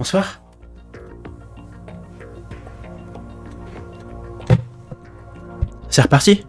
Bonsoir. C'est reparti.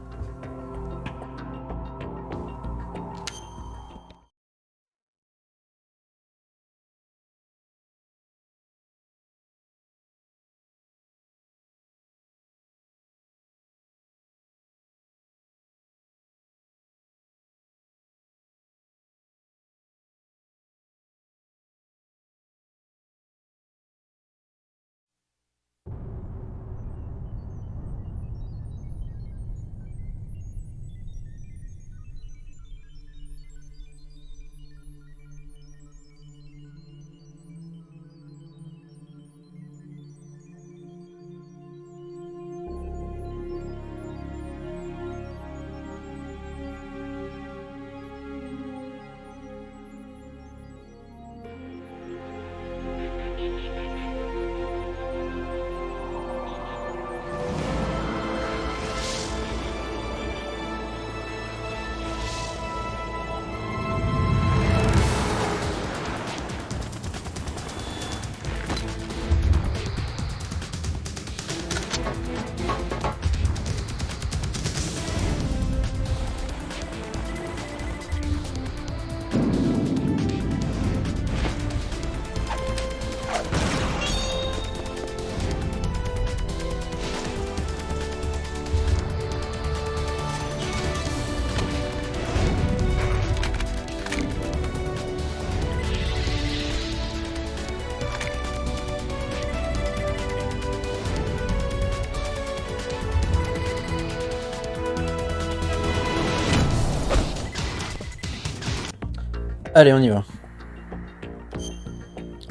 Allez, on y va.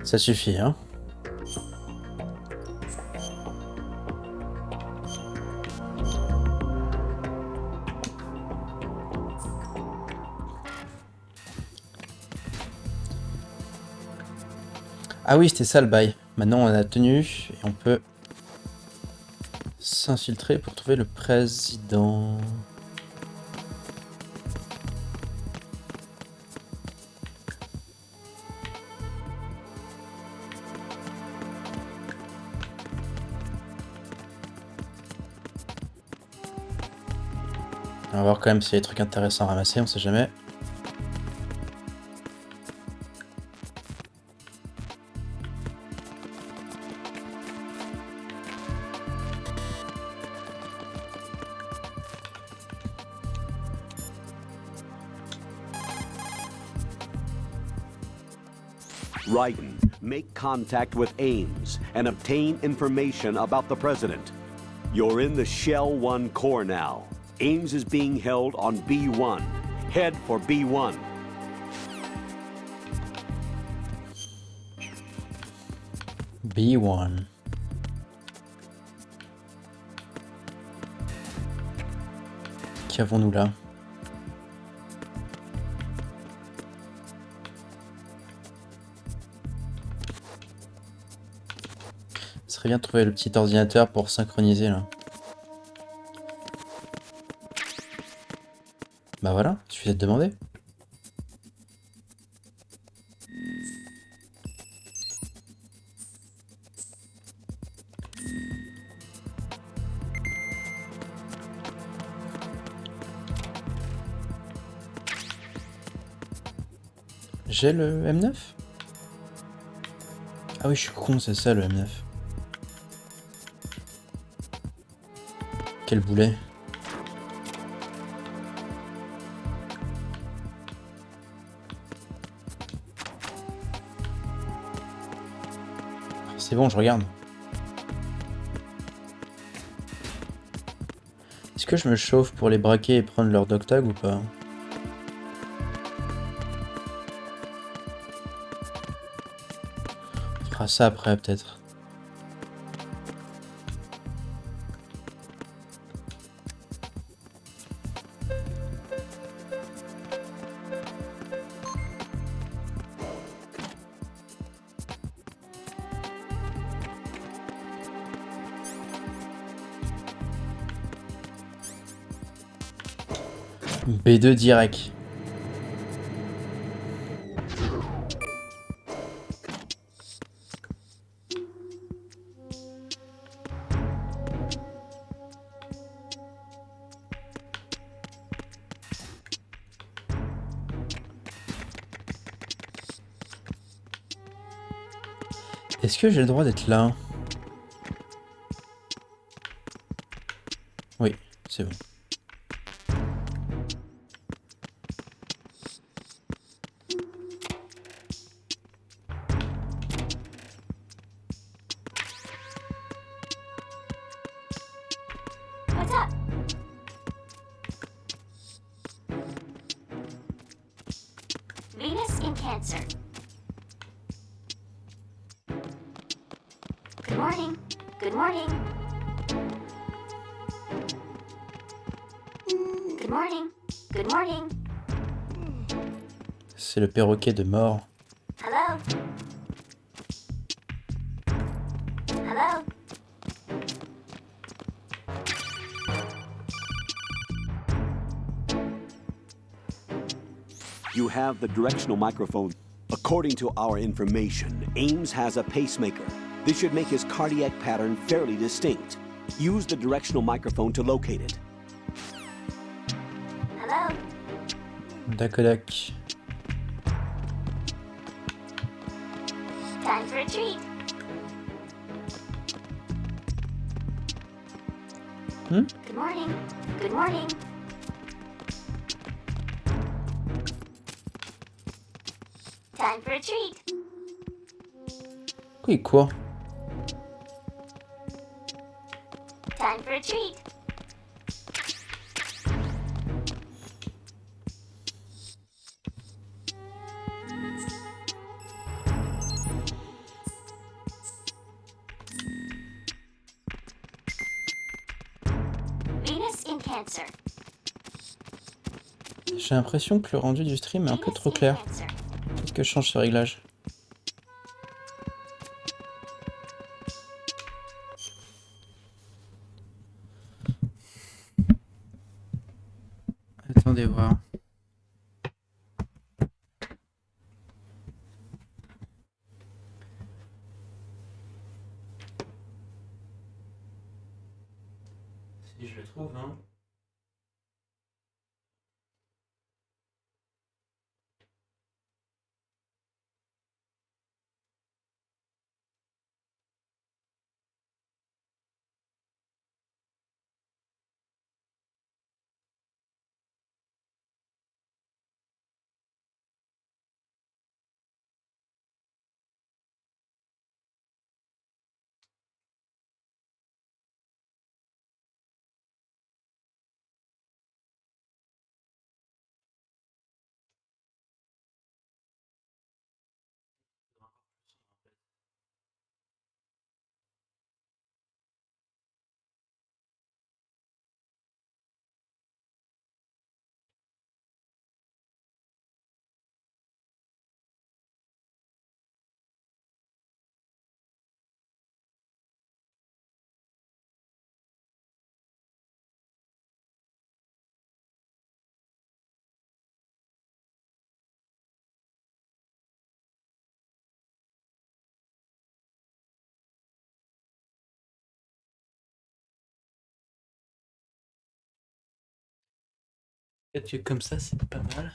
Ça suffit, hein. Ah oui, c'était ça le bail. Maintenant, on a la tenue et on peut s'infiltrer pour trouver le président. On va voir quand même s'il y a des trucs intéressants à ramasser, on sait jamais. Raiden, make contact with Ames and obtain information about the president. You're in the Shell 1 core now. Ames is being held on B1. Head for B1. B1. Qu'avons-nous là? Ce serait bien de trouver le petit ordinateur pour synchroniser là. Bah voilà, il suffisait de demander. J'ai le M9? Ah oui, je suis con, c'est ça le M9. Quel boulet. C'est bon, je regarde. Est-ce que je me chauffe pour les braquer et prendre leur dog tag ou pas? On fera ça après peut-être. B2 direct. Est-ce que j'ai le droit d'être là? Oui, c'est bon. What's up? Venus in Cancer. Good morning. Good morning. Good morning. Good morning. C'est le perroquet de mort. Hello. Hello. You have the directional microphone. According to our information, Ames has a pacemaker. This should make his cardiac pattern fairly distinct. Use the directional microphone to locate it. Hello. Dakodak. Time for a treat. Good morning. Good morning. Time for a treat. Pourquoi il court? Time for a treat. Venus in Cancer. J'ai l'impression que le rendu du stream est un peu Venus trop in clair. Cancer. Peut-être que je change ce réglage. Attendez voir. Si je le trouve, hein. Peut-être que comme ça, c'est pas mal.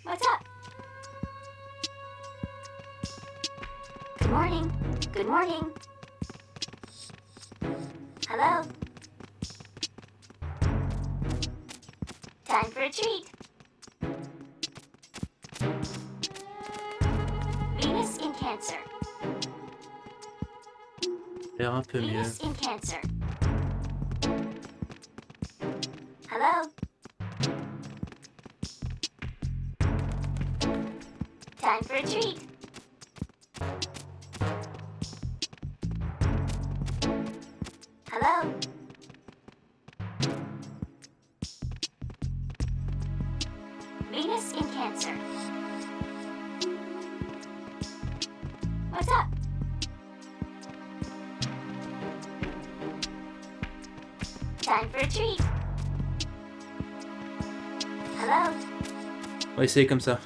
What's up? Good morning. Good morning. Hello. Time for a treat. Venus in Cancer. L'air un peu mieux. Venus in Cancer. Hello. Time for a treat. Hello. Venus in Cancer. What's up? Time for a treat. Hello. On va essayer comme ça.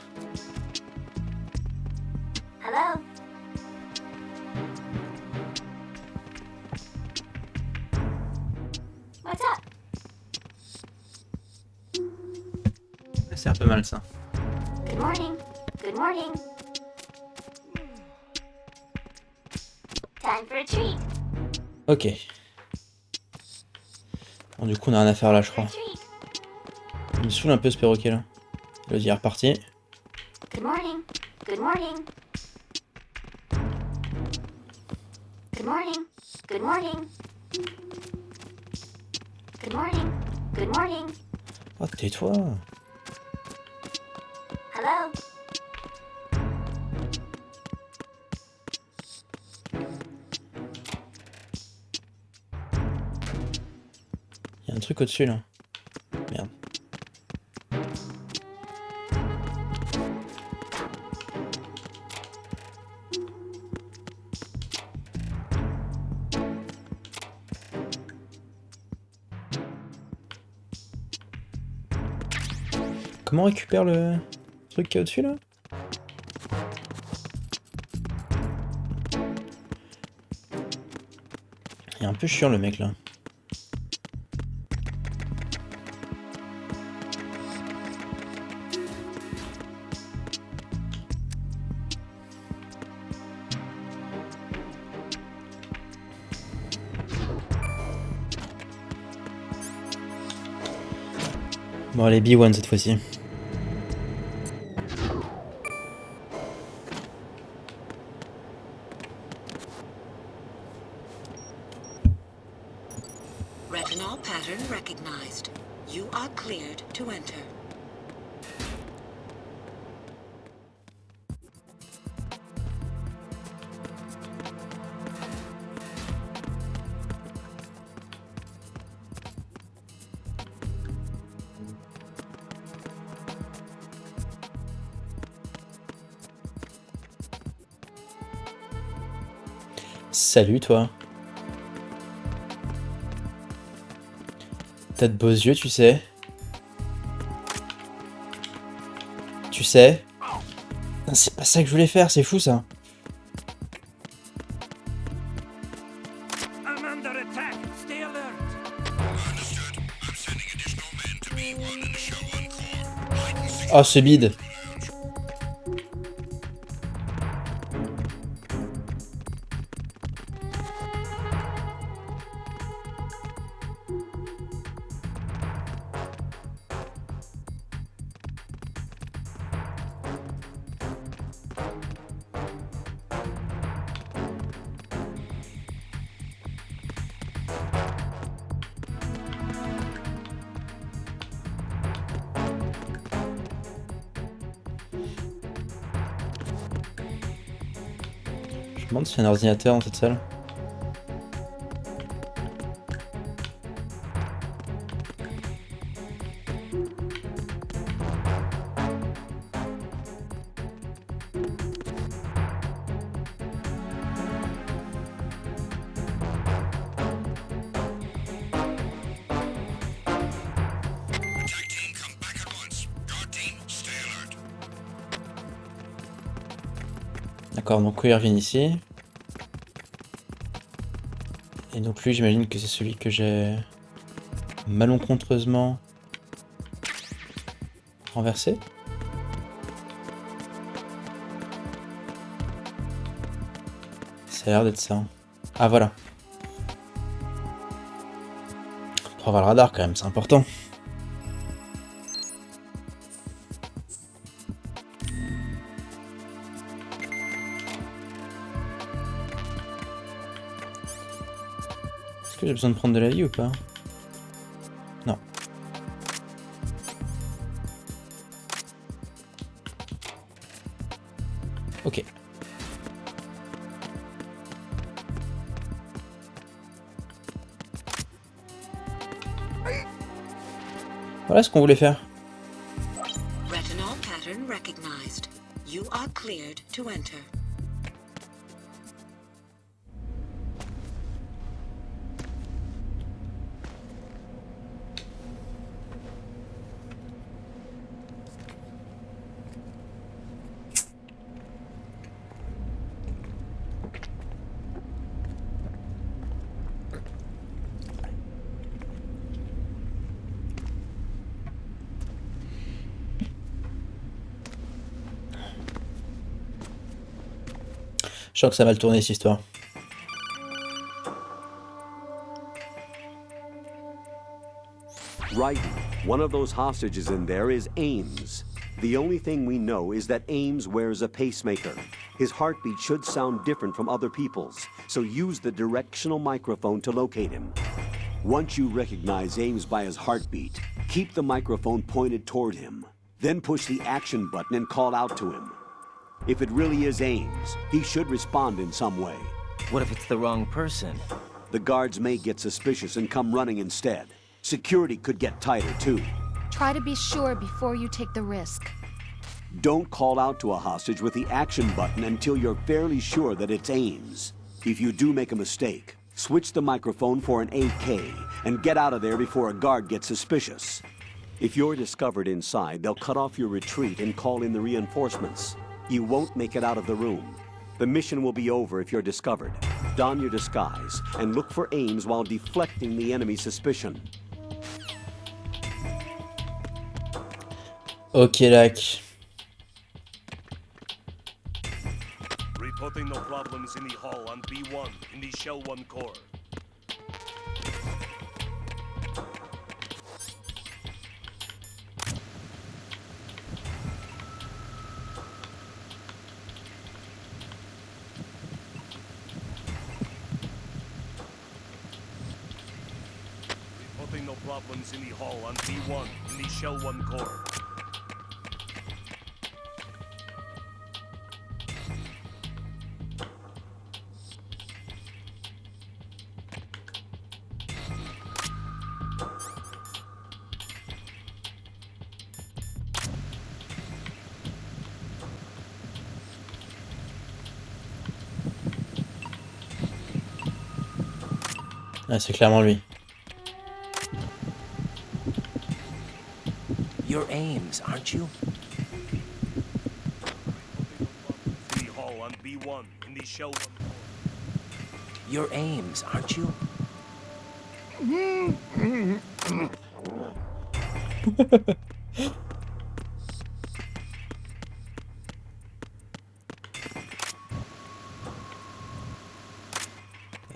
Hello. What's up? C'est un peu mal ça. Good morning. Good morning. Time for a treat. Ok. Bon, du coup, on a rien à faire là, je For a crois. treat. Il me saoule un peu ce perroquet là. Vas-y, il est reparti. Good morning. Good morning. Good morning. Good morning. Good morning. Good morning. Oh, tais-toi. Hello. Il y a un truc au-dessus là. Merde. Comment on récupère le truc qui est au-dessus là? Il est un peu chiant le mec là. Bon allez, B1 cette fois-ci. Retinol pattern recognized. You are cleared to enter. Salut toi. T'as de beaux yeux, tu sais. Tu sais. Non, c'est pas ça que je voulais faire, c'est fou ça. I'm under attack. Stay alert. Understood. I'm sending additional men to B1 and the Show 1 core. Heighten security. Oh, ce bide. Je me demande s'il y a un ordinateur dans cette salle. Attack team, come back at once. Guard team, stay alert. D'accord, donc il revient ici. Et donc lui, j'imagine que c'est celui que j'ai malencontreusement renversé. Ça a l'air d'être ça. Ah voilà. Pour avoir le radar quand même, c'est important. Est-ce que j'ai besoin de prendre de la vie ou pas? Non. Ok. Voilà ce qu'on voulait faire. Retinol pattern recognized. You are cleared to enter. Je sens que ça a mal tourné cette histoire. Right. One of those hostages in there is Ames. The only thing we know is that Ames wears a pacemaker. His heartbeat should sound different from other people's, so use the directional microphone to locate him. Once you recognize Ames by his heartbeat, keep the microphone pointed toward him. Then push the action button and call out to him. If it really is Ames, he should respond in some way. What if it's the wrong person? The guards may get suspicious and come running instead. Security could get tighter, too. Try to be sure before you take the risk. Don't call out to a hostage with the action button until you're fairly sure that it's Ames. If you do make a mistake, switch the microphone for an AK and get out of there before a guard gets suspicious. If you're discovered inside, they'll cut off your retreat and call in the reinforcements. You won't make it out of the room. The mission will be over if you're discovered. Don your disguise and look for Ames while deflecting the enemy's suspicion. Ok, lac. Reporting no problems in the hall on B1 in the Shell 1 core. Reporting no problems in the hall on B1 in the Shell 1 core. Ah, c'est clairement lui. You're Ames, aren't you? In the hall on B1 in the Shell 1 core. You're Ames, aren't you?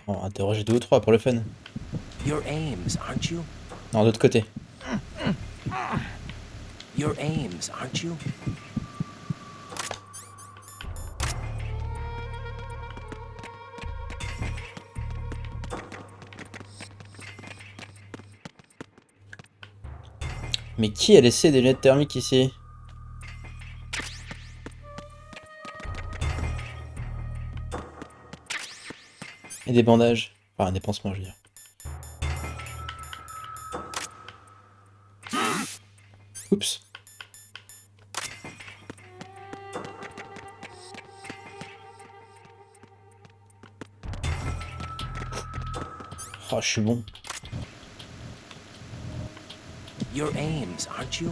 On va interroger 2 ou 3 pour le fun. You're Ames, aren't you? Non, de l'autre côté. You're Ames, aren't you? Mais qui a laissé des lunettes thermiques ici? Et des bandages. Enfin, des pansements, je veux dire. Oups. Oh, je suis bon. You're Ames, aren't you?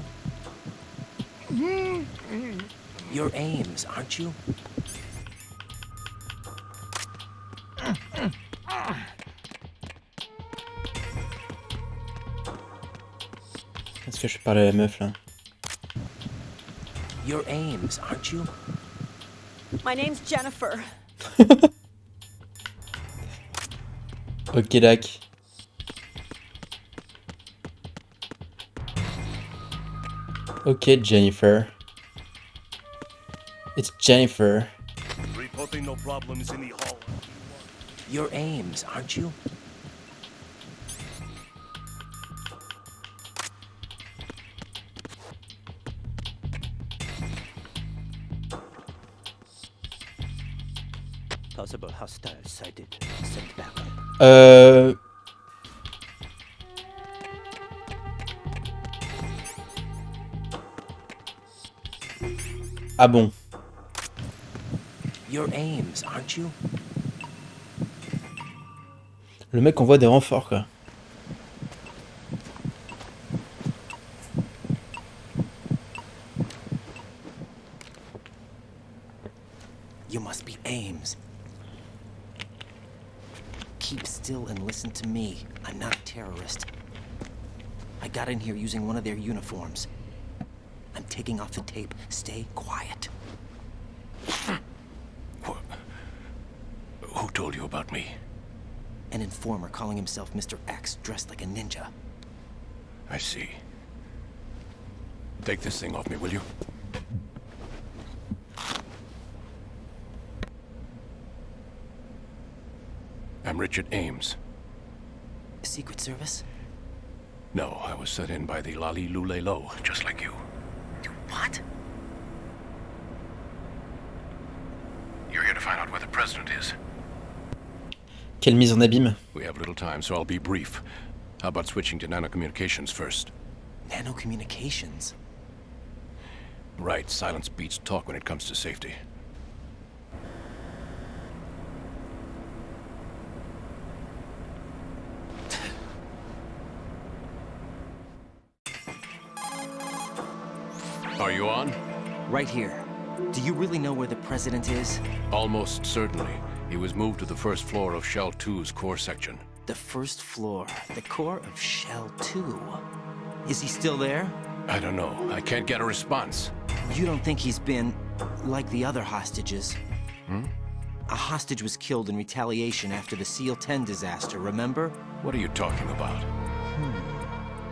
You're Ames, aren't you? Est-ce que je parle à la meuf là? You're Ames, aren't you? My name's Jennifer. Ok, lac. Ok, Jennifer. It's Jennifer. Reporting no problems in the hall. You're Ames, aren't you? Possible hostile sighted. Sent back. Ah bon. You're Ames, aren't you? Le mec envoie des renforts quoi. You must be Ames. Keep still and listen to me. I'm not a terrorist. I got in here using one of their uniforms. I'm taking off the tape. Stay quiet. Who told you about me? An informer calling himself Mr. X, dressed like a ninja. I see. Take this thing off me, will you? I'm Richard Ames. Secret Service? No, I was sent in by the Lali Lule Lo, just like you. What? You're here to find out where the president is. Quelle mise en abîme. We have little time, so I'll be brief. How about switching to nanocommunications first? Nanocommunications? Right, silence beats talk when it comes to safety. Are you on? Right here. Do you really know where the president is? Almost certainly. He was moved to the first floor of Shell 2's core section. The first floor, the core of Shell 2. Is he still there? I don't know. I can't get a response. You don't think he's been like the other hostages? Hmm? A hostage was killed in retaliation after the SEAL 10 disaster, remember? What are you talking about?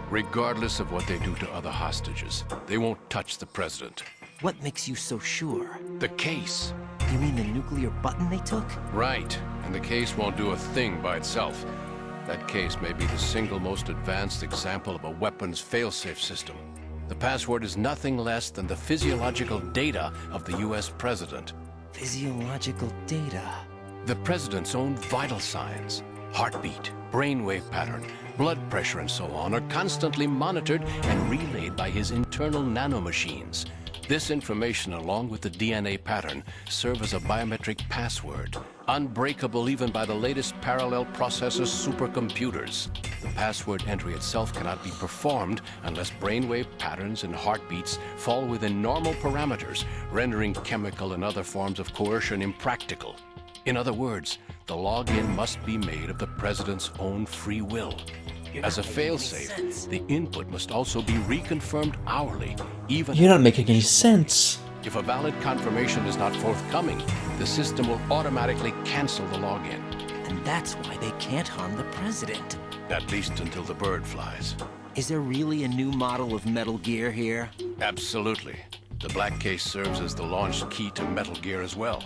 Regardless of what they do to other hostages, they won't touch the president. What makes you so sure? The case. You mean the nuclear button they took? Right. And the case won't do a thing by itself. That case may be the single most advanced example of a weapons failsafe system. The password is nothing less than the physiological data of the US president. Physiological data? The president's own vital signs, heartbeat, brainwave pattern, blood pressure and so on are constantly monitored and relayed by his internal nanomachines. This information, along with the DNA pattern, serve as a biometric password, unbreakable even by the latest parallel processor supercomputers. The password entry itself cannot be performed unless brainwave patterns and heartbeats fall within normal parameters, rendering chemical and other forms of coercion impractical. In other words, the login must be made of the president's own free will. As a failsafe, the input must also be reconfirmed hourly, even... You're not making any sense. If a valid confirmation is not forthcoming, the system will automatically cancel the login. And that's why they can't harm the president. At least until the bird flies. Is there really a new model of Metal Gear here? Absolutely. The black case serves as the launch key to Metal Gear as well.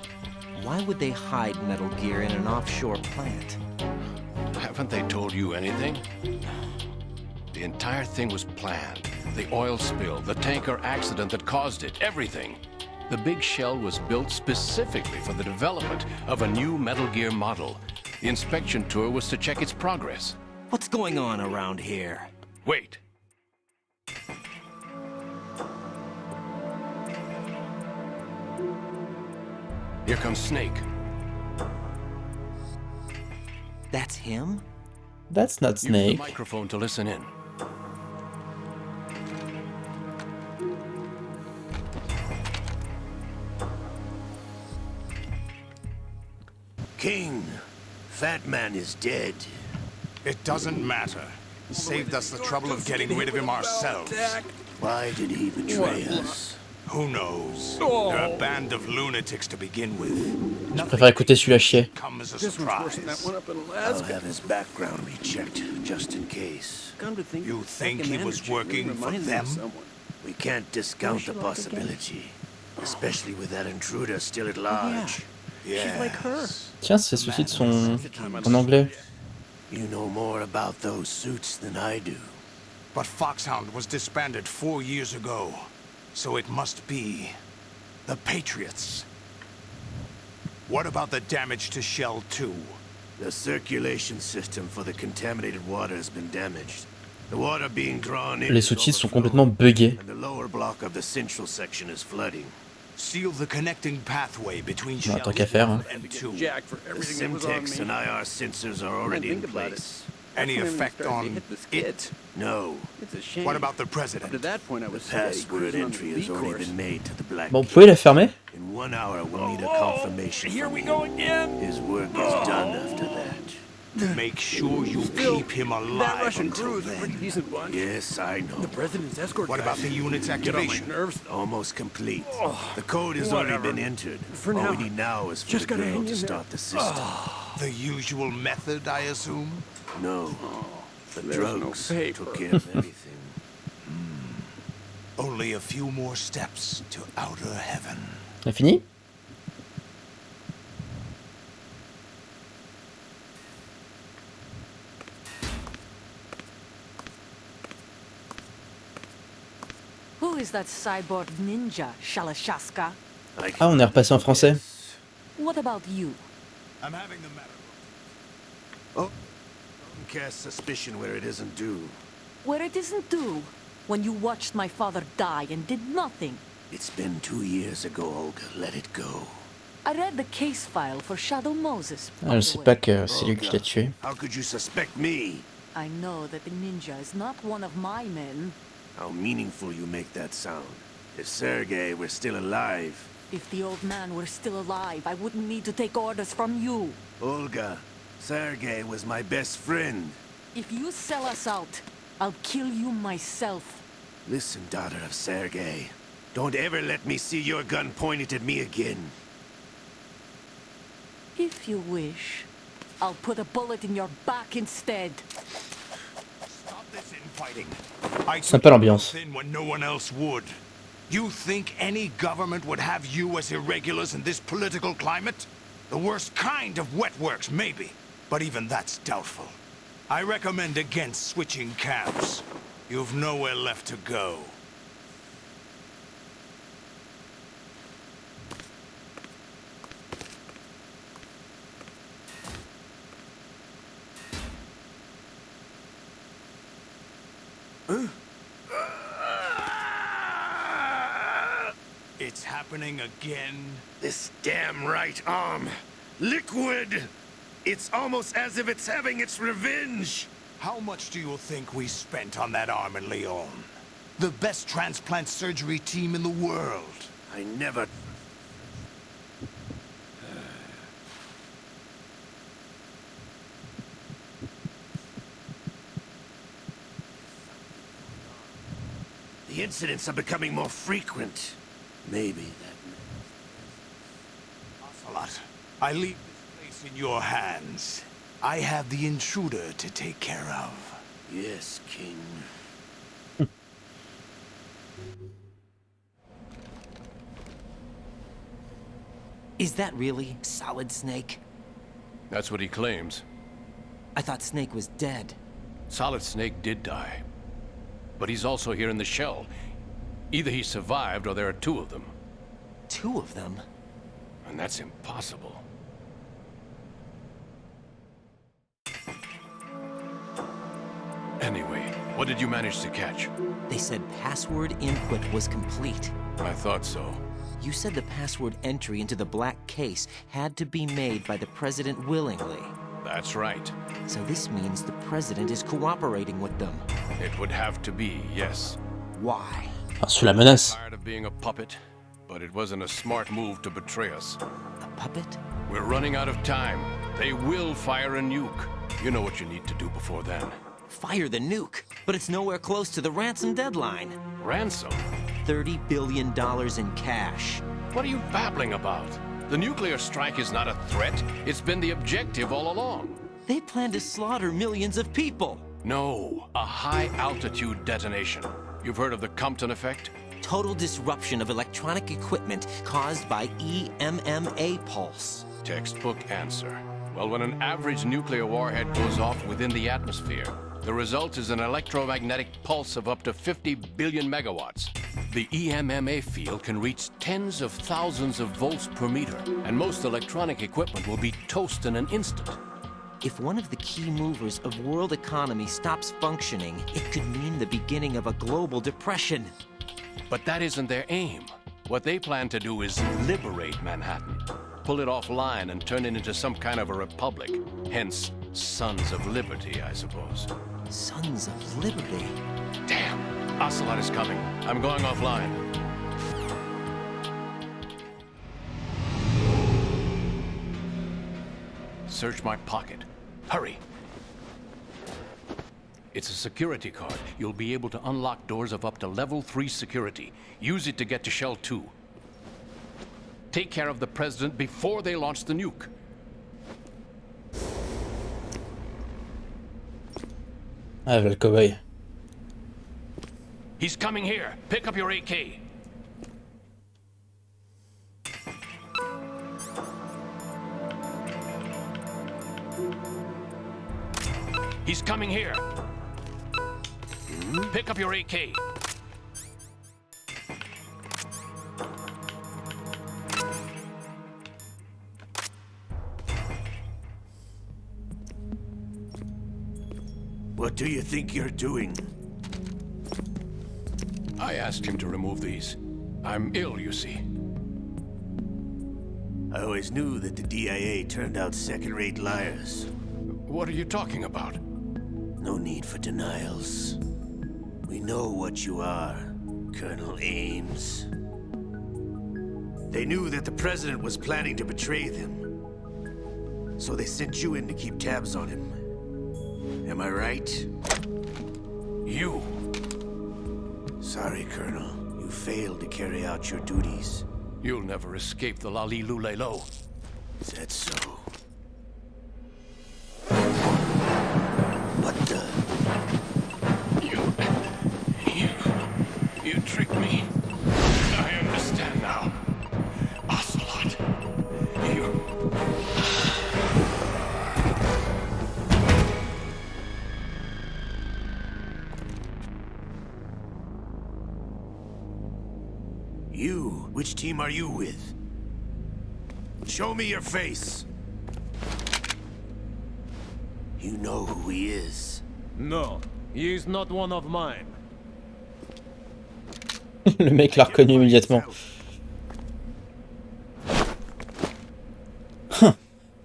Why would they hide Metal Gear in an offshore plant? Haven't they told you anything? The entire thing was planned. The oil spill, the tanker accident that caused it, everything. The big shell was built specifically for the development of a new Metal Gear model. The inspection tour was to check its progress. What's going on around here? Wait. Here comes Snake. That's him? That's not Use the Snake. microphone to listen in. King, Fat Man is dead. It doesn't matter. Saved us the trouble of getting rid of him ourselves. Why did he betray us? Who knows? They're a band of lunatics to begin with. Je préfère écouter celui-là chier. Come as a surprise. I'll have his background rechecked, just in case. You think he was working for them? We can't discount the possibility, especially with that intruder still at large. Yes. Tiens, ces sous-titres sont en anglais. You know more about those suits than I do. But Foxhound was disbanded 4 years ago. So it must be the Patriots. What about the damage to Shell 2? The circulation system for the contaminated water has been damaged. The water being drawn in Les sous-titres sont complètement buggés. and the lower block of the central section is flooding. Seal the connecting pathway between Bah, Shell tant qu'à faire, hein. and 2. The Simtex and IR sensors are already in place. Any effect on it? No. What about the president? The password entry has already been made to the black. Bon, vous pouvez la fermer? In 1 hour, we'll need a confirmation. Here we go again. His work is done after that. Make sure you keep him alive until then. Yes, I know. What about the unit's activation? Almost complete. The code has already been entered. All we need now is for the girl to start the system. The usual method, I assume? No. The drugs took care of everything. Only a few more steps to outer heaven. On a fini? Who is that cyborg ninja, Shalashaska? Ah, on est repassé en français. What about you? I'm having the matter. Oh, don't cast suspicion where it isn't due. Where it isn't due? When you watched my father die and did nothing. It's been 2 years ago, Olga. Let it go. I read the case file for Shadow Moses. Ah, je sais pas que c'est lui qui l'a tué. How could you suspect me? I know that the ninja is not one of my men. How meaningful you make that sound. If Sergei were still alive... If the old man were still alive, I wouldn't need to take orders from you. Olga, Sergei was my best friend. If you sell us out, I'll kill you myself. Listen, daughter of Sergei. Don't ever let me see your gun pointed at me again. If you wish, I'll put a bullet in your back instead. Stop this infighting. Sympa l'ambiance. When no one else would. You think any government would have you as irregulars in this political climate? The worst kind of wet works, maybe. But even that's doubtful. I recommend against switching camps. You've nowhere left to go. It's happening again. This damn right arm. Liquid! It's almost as if it's having its revenge. How much do you think we spent on that arm in Lyon? The best transplant surgery team in the world. I never... The incidents are becoming more frequent. Maybe that... Ocelot, I leave this place in your hands. I have the intruder to take care of. Yes, King. Is that really Solid Snake? That's what he claims. I thought Snake was dead. Solid Snake did die. But he's also here in the shell. Either he survived or there are two of them. Two of them? And that's impossible. Anyway, what did you manage to catch? They said password input was complete. I thought so. You said the password entry into the black case had to be made by the president willingly. That's right. So this means the president is cooperating with them. It would have to be, yes. Why? Sous la menace. Tired of being a puppet, but it wasn't a smart move to betray us. A puppet? We're running out of time. They will fire a nuke. You know what you need to do before then. Fire the nuke, but it's nowhere close to the ransom deadline. Ransom? $30 billion in cash. What are you babbling about? The nuclear strike is not a threat. It's been the objective all along. They plan to slaughter millions of people. No, a high-altitude detonation. You've heard of the Compton effect? Total disruption of electronic equipment caused by EMMA pulse. Textbook answer. Well, when an average nuclear warhead goes off within the atmosphere, the result is an electromagnetic pulse of up to 50 billion megawatts. The EMMA field can reach tens of thousands of volts per meter, and most electronic equipment will be toast in an instant. If one of the key movers of world economy stops functioning, it could mean the beginning of a global depression. But that isn't their aim. What they plan to do is liberate Manhattan. Pull it offline and turn it into some kind of a republic. Hence, Sons of Liberty, I suppose. Sons of Liberty? Damn! Ocelot is coming. I'm going offline. Search my pocket. Hurry! It's a security card. You'll be able to unlock doors of up to level 3 security. Use it to get to Shell 2. Take care of the president before they launch the nuke. Ah, voilà le cow-boy. He's coming here. Pick up your AK. He's coming here. Pick up your AK. What do you think you're doing? I asked him to remove these. I'm ill, you see. I always knew that the DIA turned out second-rate liars. What are you talking about? No need for denials. We know what you are, Colonel Ames. They knew that the President was planning to betray them. So they sent you in to keep tabs on him. Am I right? You. Sorry, Colonel. You failed to carry out your duties. You'll never escape the Lali Lulelo. Is that so? What the? You tricked me. I understand now. Ocelot. You? Which team are you with? Show me your face. You know who he is. No, he is not one of mine. Le mec l'a reconnu immédiatement.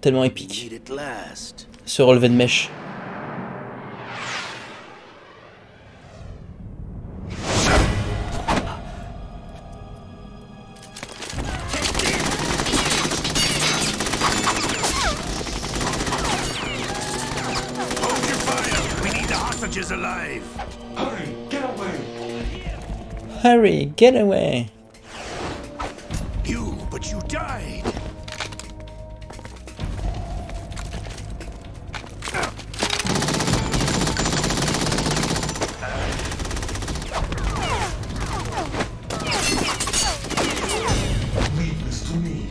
Tellement épique. Ce relevé de mèche. Alive. Hurry, get away. Hurry, get away. You, but you died. Leave this to me.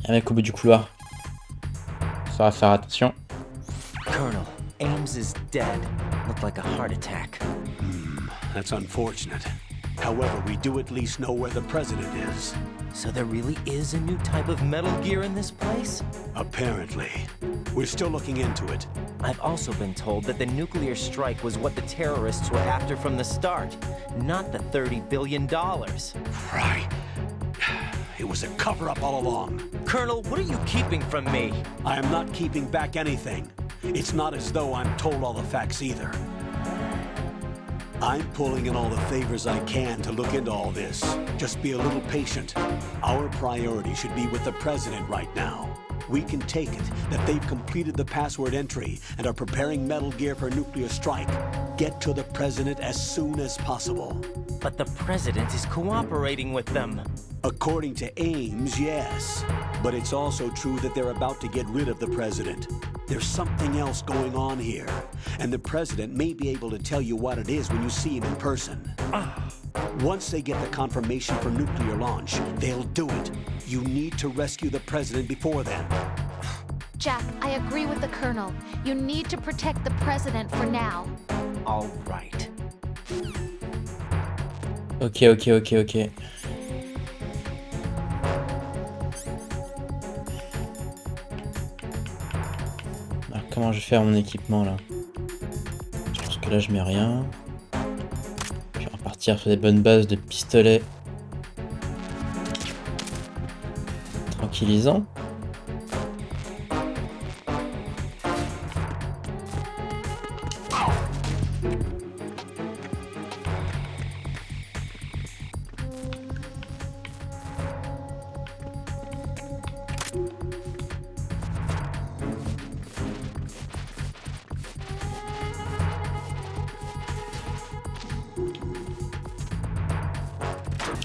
Un mec au bout du couloir. Ça va faire attention. Colonel, Ames is dead. Looked like a heart attack. That's unfortunate. However, we do at least know where the President is. So there really is a new type of Metal Gear in this place? Apparently. We're still looking into it. I've also been told that the nuclear strike was what the terrorists were after from the start, not the $30 billion. Right. It was a cover-up all along. Colonel, what are you keeping from me? I am not keeping back anything. It's not as though I'm told all the facts either. I'm pulling in all the favors I can to look into all this. Just be a little patient. Our priority should be with the President right now. We can take it that they've completed the password entry and are preparing Metal Gear for nuclear strike. Get to the President as soon as possible. But the President is cooperating with them. According to Ames, yes. But it's also true that they're about to get rid of the President. There's something else going on here, and the President may be able to tell you what it is when you see him in person. Once they get the confirmation for nuclear launch, they'll do it. You need to rescue the President before then. Jack, I agree with the Colonel. You need to protect the President for now. All right. Ok. Alors comment je vais faire mon équipement là? Je pense que là je mets rien. Je vais repartir sur des bonnes bases de pistolets. Tranquillisant.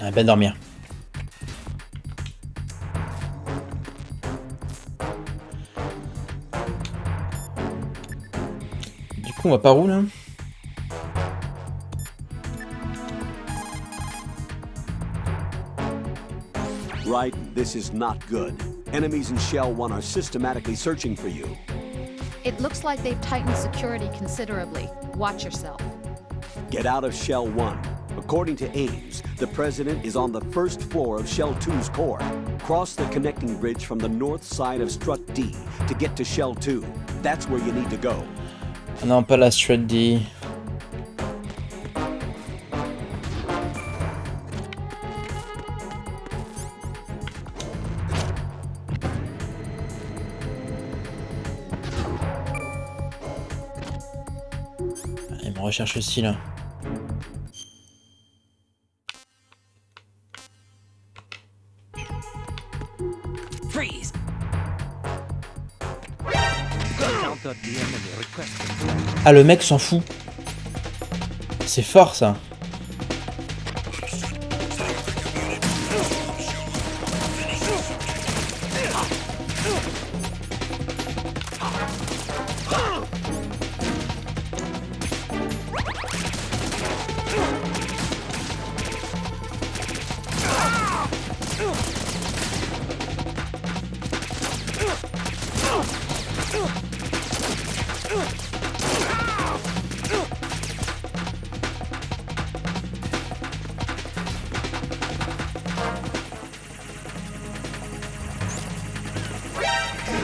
Ah, ben dormir. Du coup, on va par où là? Raiden, this is not good. Enemies in Shell 1 are systematically searching for you. It looks like they've tightened security considerably. Watch yourself. Get out of Shell 1. According to Ames, the President is on the first floor of Shell 2's core. Cross the connecting bridge from the north side of Strut D to get to Shell 2. That's where you need to go. Ah non, pas la Strut D. Il me recherche aussi là. Freeze! Ah, le mec s'en fout. C'est fort ça.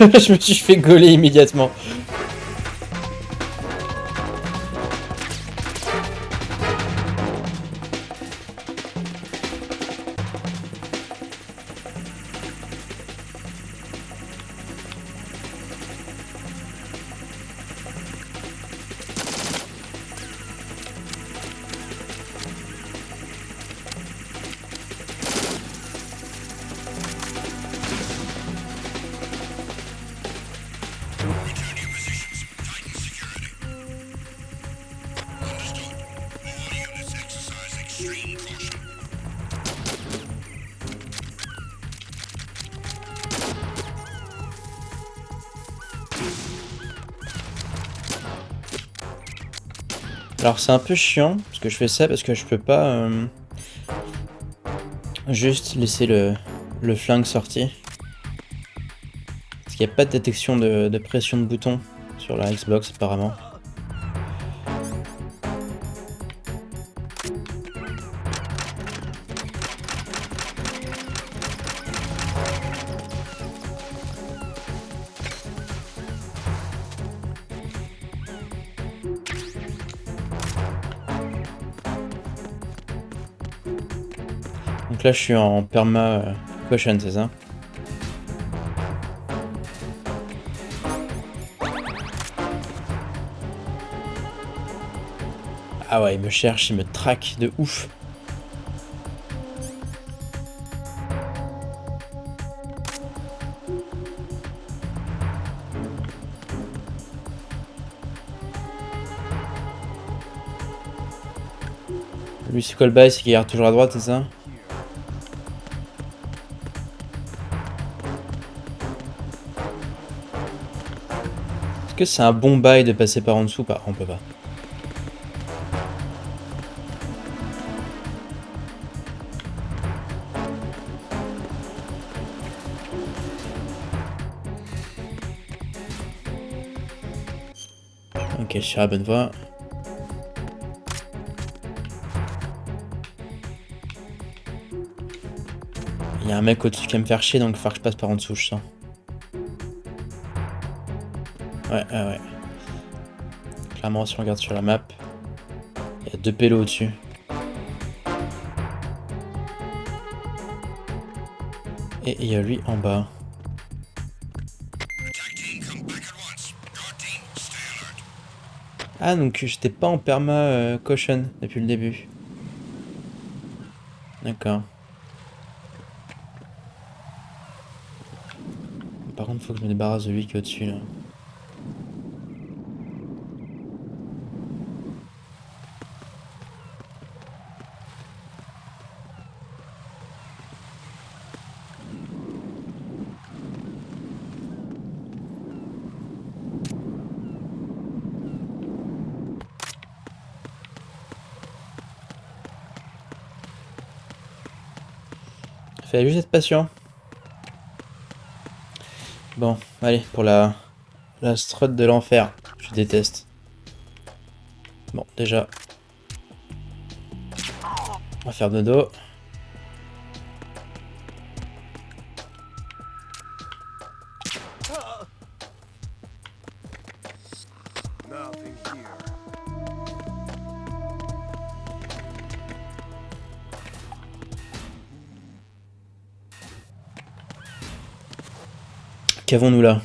Je me suis fait gauler immédiatement. Alors c'est un peu chiant parce que je fais ça parce que je peux pas juste laisser le flingue sorti. Parce qu'il n'y a pas de détection de pression de bouton sur la Xbox apparemment. Donc là je suis en perma caution, c'est ça? Ah ouais, il me cherche, il me traque de ouf. Lui c'est quoi le bail, c'est qu'il regarde toujours à droite, c'est ça? Est-ce que c'est un bon bail de passer par en dessous? Pas, on peut pas. Ok, je suis à la bonne voie. Il y a un mec au-dessus qui va me faire chier, donc il va falloir que je passe par en dessous, je sens. Ouais, ouais. Clairement, si on regarde sur la map, il y a 2 pélos au-dessus. Et il y a lui en bas. Ah, donc j'étais pas en perma caution depuis le début. D'accord. Par contre, faut que je me débarrasse de lui qui est au-dessus là. Fallait juste être patient. Bon, allez, pour la strut de l'enfer. Je déteste. Bon, déjà, on va faire dodo. Nothing here. Qu'avons-nous là?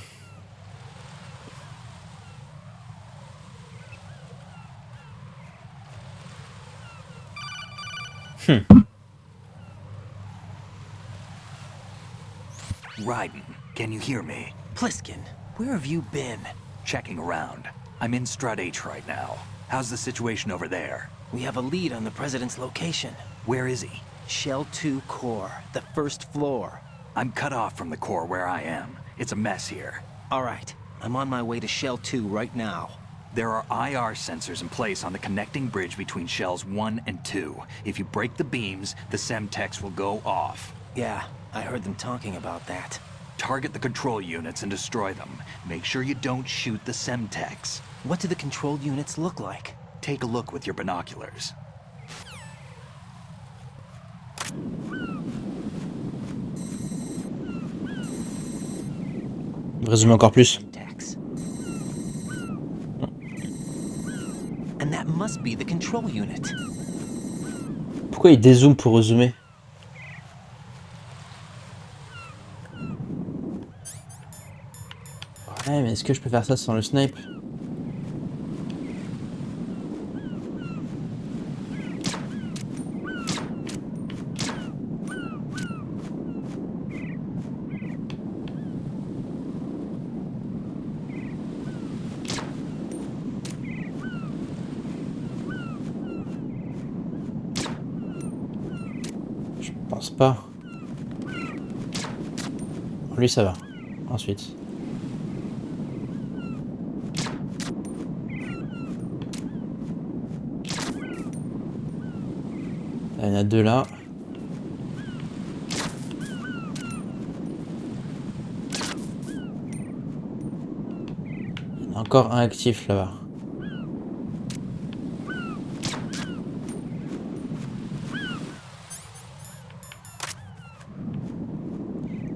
Raiden, can you hear me? Pliskin, where have you been? Checking around. I'm in Strut H right now. How's the situation over there? We have a lead on the President's location. Where is he? Shell 2 core, the first floor. I'm cut off from the core where I am. It's a mess here. All right, I'm on my way to Shell 2 right now. There are IR sensors in place on the connecting bridge between Shells 1 and 2. If you break the beams, the Semtex will go off. Yeah, I heard them talking about that. Target the control units and destroy them. Make sure you don't shoot the Semtex. What do the control units look like? Take a look with your binoculars. Résume encore plus. And that must be the control unit. Pourquoi il dézoome pour résumer? Ouais, mais est-ce que je peux faire ça sans le snipe? Je pense pas. Lui ça va. Ensuite. Il y en a deux là. Il y en a encore un actif là-bas.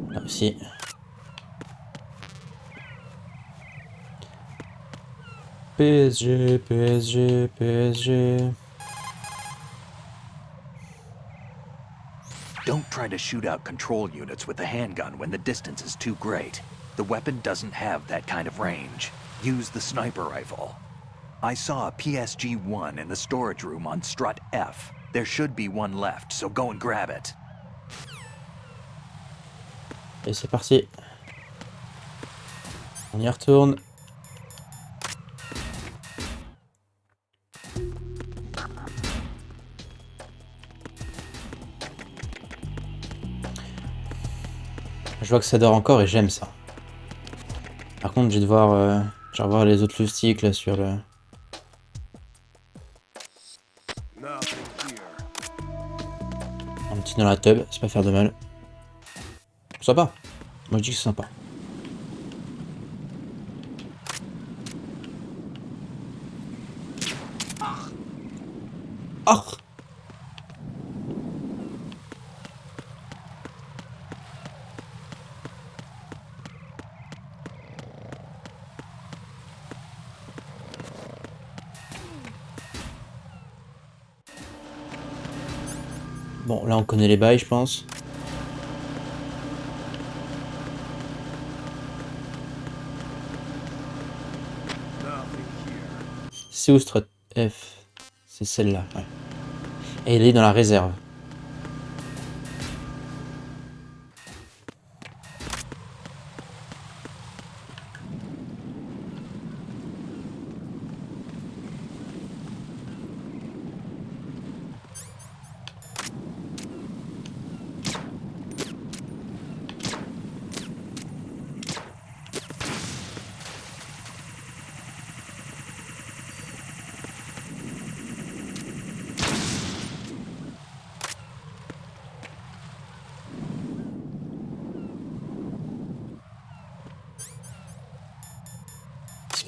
Là aussi. PSG, PSG, PSG. Don't try to shoot out control units with the handgun when the distance is too great. The weapon doesn't have that kind of range. Use the sniper rifle. I saw a PSG-1 in the storage room on Strut F. There should be one left, so go and grab it. Et c'est parti. On y retourne. Je vois que ça dort encore et j'aime ça. Par contre, je vais devoir revoir les autres loustiques là sur le... Un petit dans la tub, c'est pas faire de mal. Sympa. Moi je dis que c'est sympa. Ah. Bon, là on connaît les bails, je pense. C'est où Strut F? C'est celle-là, ouais. Et elle est dans la réserve.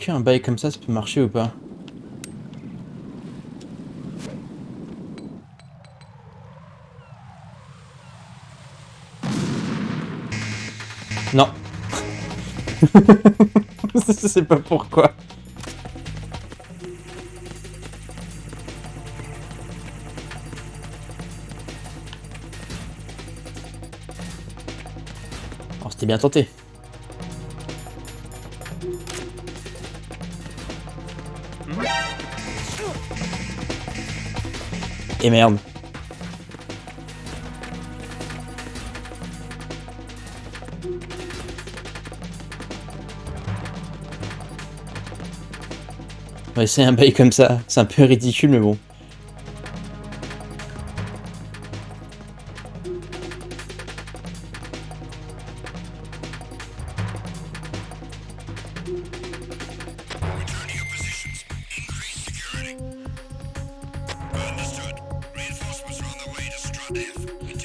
qu'un bail comme ça peut marcher ou pas? Non. Je sais pas pourquoi. Oh, c'était bien tenté. Et merde. On va essayer un bail comme ça. C'est un peu ridicule, mais bon.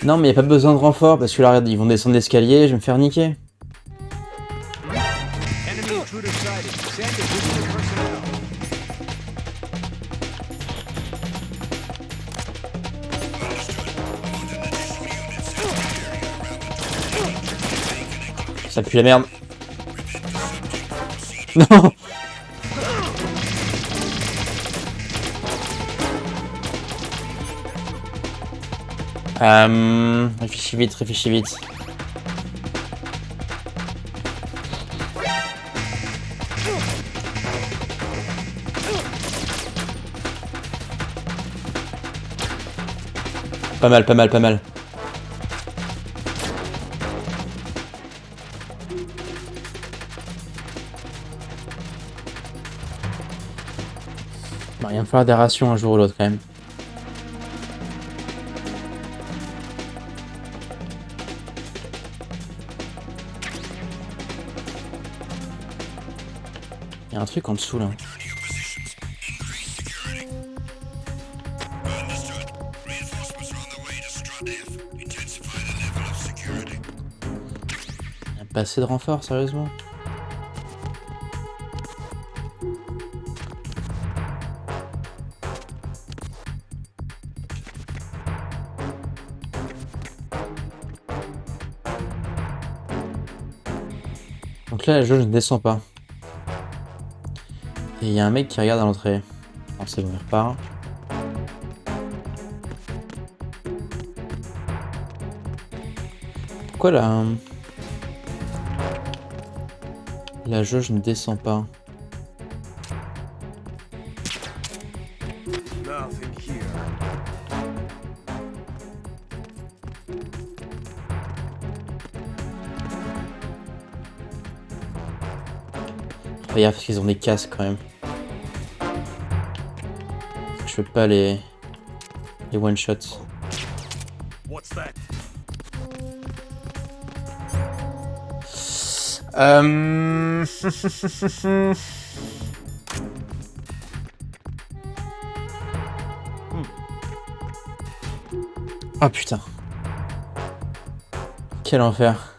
Non, mais y a pas besoin de renfort parce que là, regarde, ils vont descendre l'escalier, je vais me faire niquer. Ça pue la merde. Non. Réfléchis vite, réfléchis vite. Pas mal, pas mal, pas mal. Bon, il va me falloir des rations un jour ou l'autre quand même. Il y a un truc en dessous là. Il y a pas assez de renfort, sérieusement. Donc là, la jauge ne descend pas. Et il y a un mec qui regarde à l'entrée. Non, c'est bon, il repart. Pourquoi la jauge ne descend pas? Regarde parce qu'ils ont des casques quand même. Je peux pas les one shots. What's that? Oh putain. Quel enfer.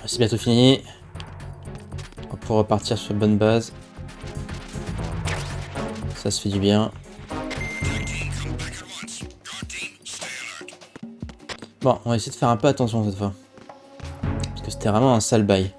C'est bientôt fini. On va pouvoir repartir sur une bonne base. Ça se fait du bien. Bon, on va essayer de faire un peu attention cette fois. Parce que c'était vraiment un sale bail.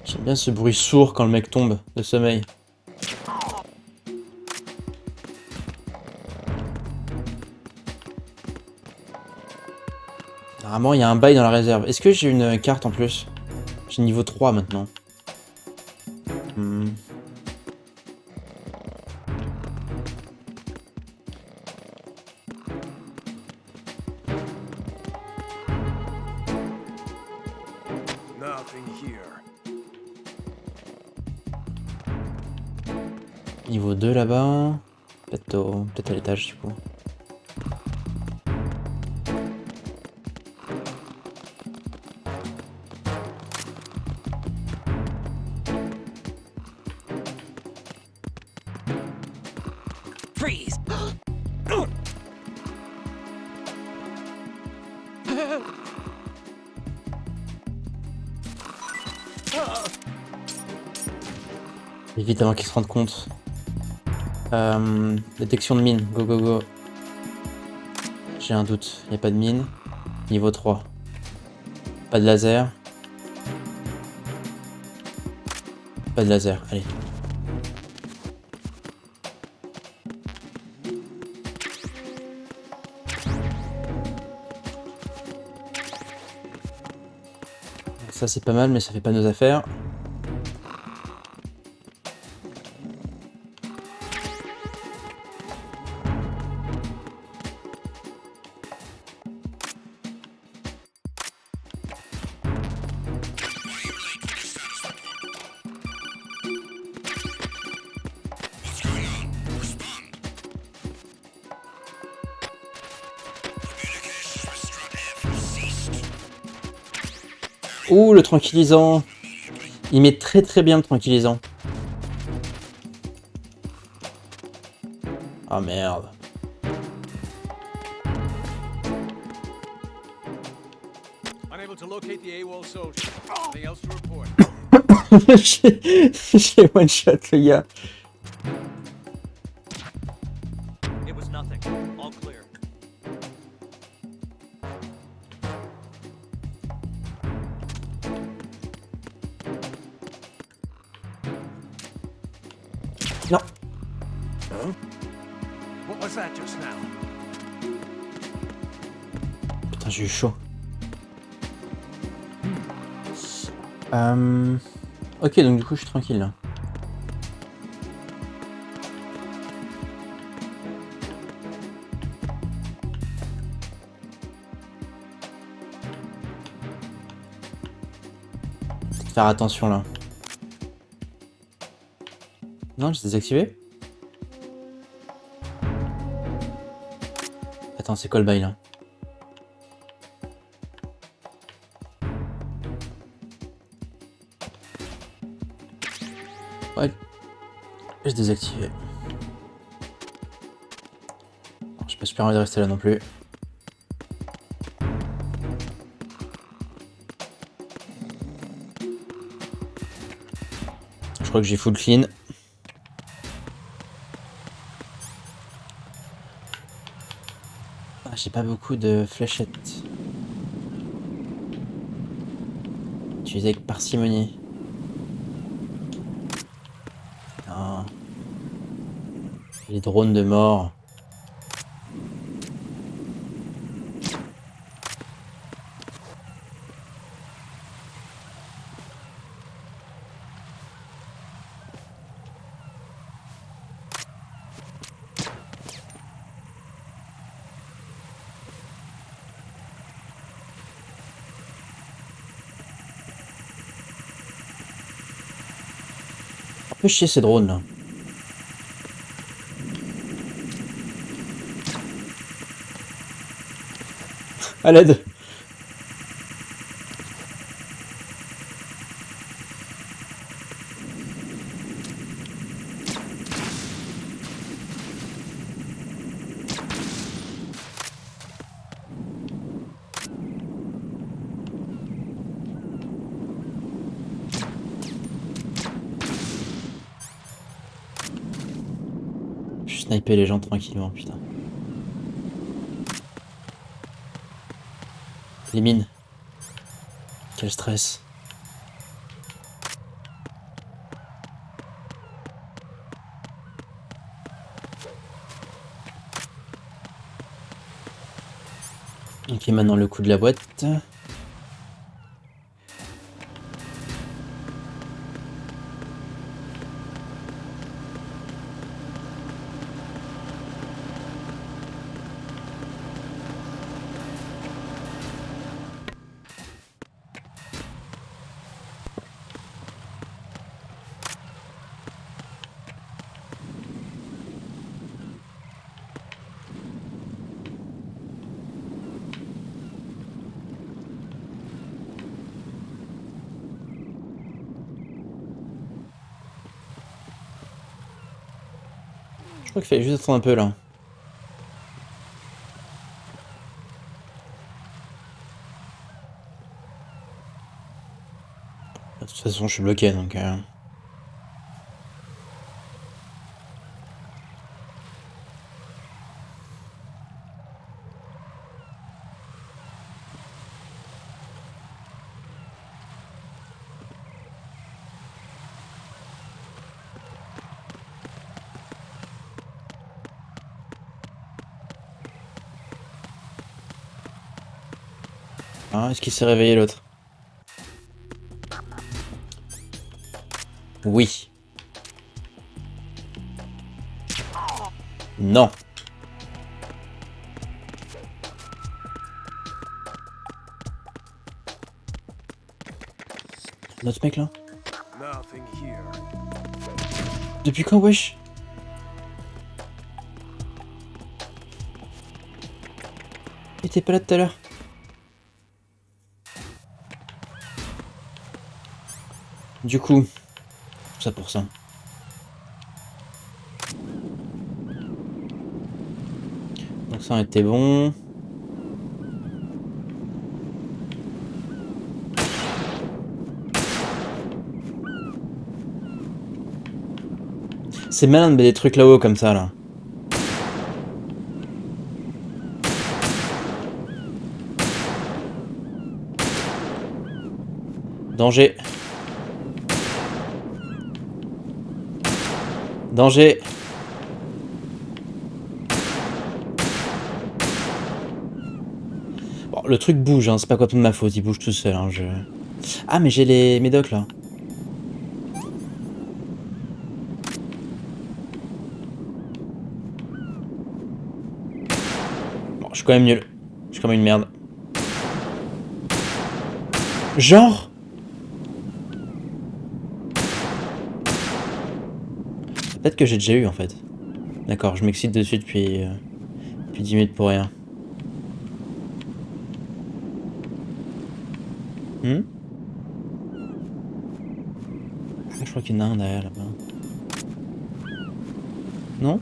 J'aime bien ce bruit sourd quand le mec tombe de sommeil. Apparemment, il y a un bail dans la réserve. Est-ce que j'ai une carte en plus? J'ai niveau 3 maintenant. Hmm. Nothing here. Niveau 2 là-bas. Peut-être à l'étage du coup. Freeze! Vite avant qu'ils se rendent compte. Détection de mine. Go, go, go. J'ai un doute. Il n'y a pas de mine. Niveau 3. Pas de laser. Pas de laser. Allez. Ça c'est pas mal mais ça fait pas nos affaires. Ouh, le tranquillisant. Il met très très bien le tranquillisant. Ah merde. Unable to locate the AWOL soldier. Anything else to report? J'ai one shot le gars. It was nothing. All clear. Non. Huh? What was that just now? Putain, j'ai eu chaud. Ok, donc du coup, je suis tranquille là. Faut faire attention là. Non, j'ai désactivé. Attends, c'est quoi le bail là? Ouais, j'ai désactivé. J'ai pas super envie de rester là non plus. Je crois que j'ai full clean. Ah, j'ai pas beaucoup de fléchettes. Utilisé avec parcimonie. Putain. Les drones de mort. Un peu chier ces drones là. À l'aide. Je sniper les gens tranquillement, putain. Les mines. Quel stress. Ok, maintenant le coup de la boîte. Je crois qu'il fallait juste attendre un peu là. De toute façon, je suis bloqué donc. Ah, est-ce qu'il s'est réveillé l'autre? Oui. Non. Notre mec là? Nothing here. Depuis quand, wesh? Il était pas là tout à l'heure. Du coup, tout ça pour ça. Donc ça a été bon. C'est malin de mettre des trucs là-haut comme ça là. Danger. Danger. Bon, le truc bouge, hein, c'est pas quoi de ma faute, il bouge tout seul. Hein, Ah, mais j'ai les médocs là. Bon, je suis quand même nul. Je suis quand même une merde. Genre. Peut-être que j'ai déjà eu en fait. D'accord, je m'excite dessus depuis 10 minutes pour rien. Je crois qu'il y en a un derrière là-bas. Non?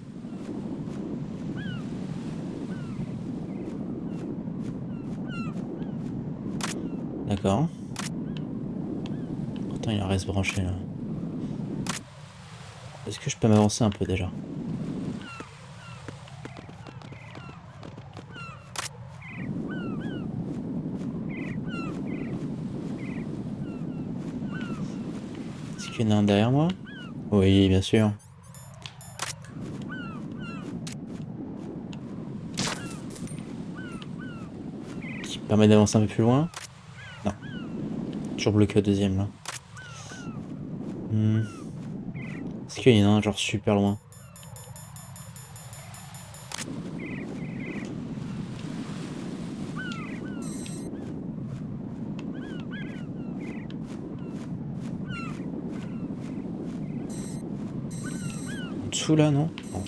D'accord. Pourtant il reste branché là. Est-ce que je peux m'avancer un peu déjà? Est-ce qu'il y en a un derrière moi? Oui, bien sûr. Qui me permet d'avancer un peu plus loin? Non. Toujours bloqué au deuxième là. Est-ce qu'il y en a un genre super loin? En dessous là, non? Non.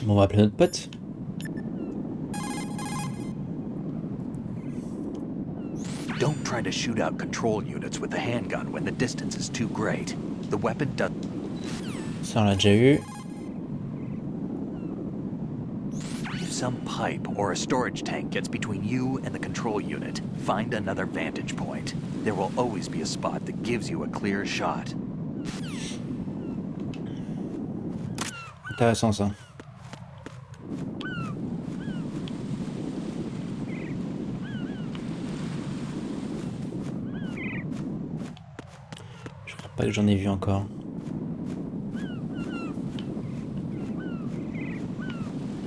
Bon, on va appeler notre pote. Don't try to shoot out control units with the handgun when the distance is too great. The weapon does. Ça, on l'a déjà eu. If some pipe or a storage tank gets between you and the control unit, find another vantage point. There will always be a spot that gives you a clear shot. Intéressant ça. Pas que j'en ai vu encore.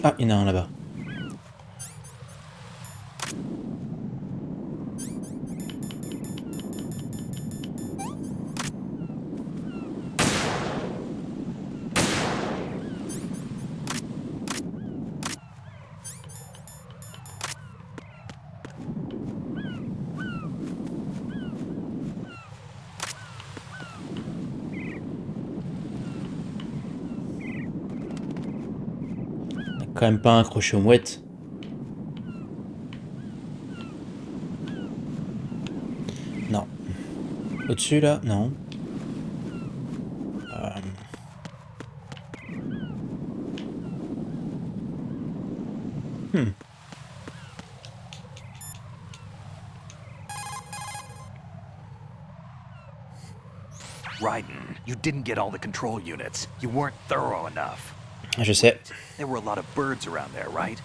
Ah, il y en a un là-bas. Quand même pas un crochet aux mouettes. Non. Au-dessus là? Non. Raiden, you didn't get all the control units. You weren't thorough enough. Je sais. There were a lot of birds around there, right?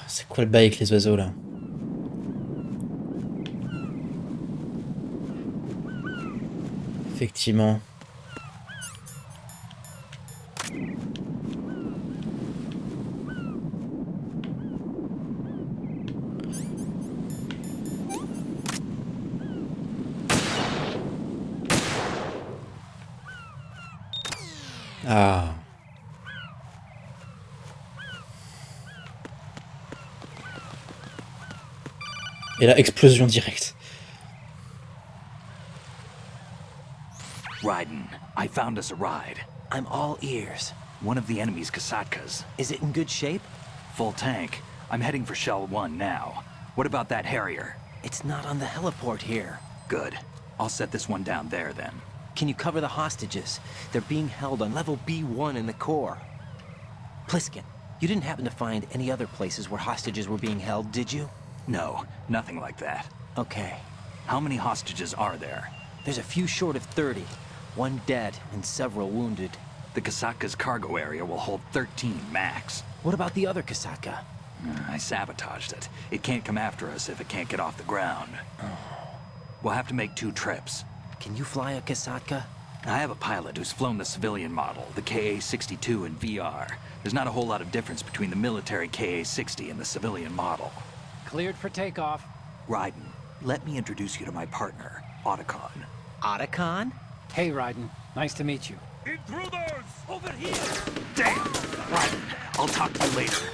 C'est quoi le bail avec les oiseaux là? Effectivement. Ah. Et là, explosion directe. Raiden, I found us a ride. I'm all ears. One of the enemy's Kasatkas. Is it in good shape? Full tank. I'm heading for Shell 1 now. What about that Harrier? It's not on the heliport here. Good. I'll set this one down there then. Can you cover the hostages? They're being held on level B1 in the core. Pliskin, you didn't happen to find any other places where hostages were being held, did you? No, nothing like that. Okay. How many hostages are there? There's a few short of 30. One dead and several wounded. The Kasatka's cargo area will hold 13 max. What about the other Kasatka? I sabotaged it. It can't come after us if it can't get off the ground. We'll have to make 2 trips. Can you fly a Kasatka? I have a pilot who's flown the civilian model, the KA-62 in VR. There's not a whole lot of difference between the military KA-60 and the civilian model. Cleared for takeoff. Raiden, let me introduce you to my partner, Otacon. Otacon? Hey, Raiden. Nice to meet you. Intruders! Over here! Damn! Raiden, I'll talk to you later.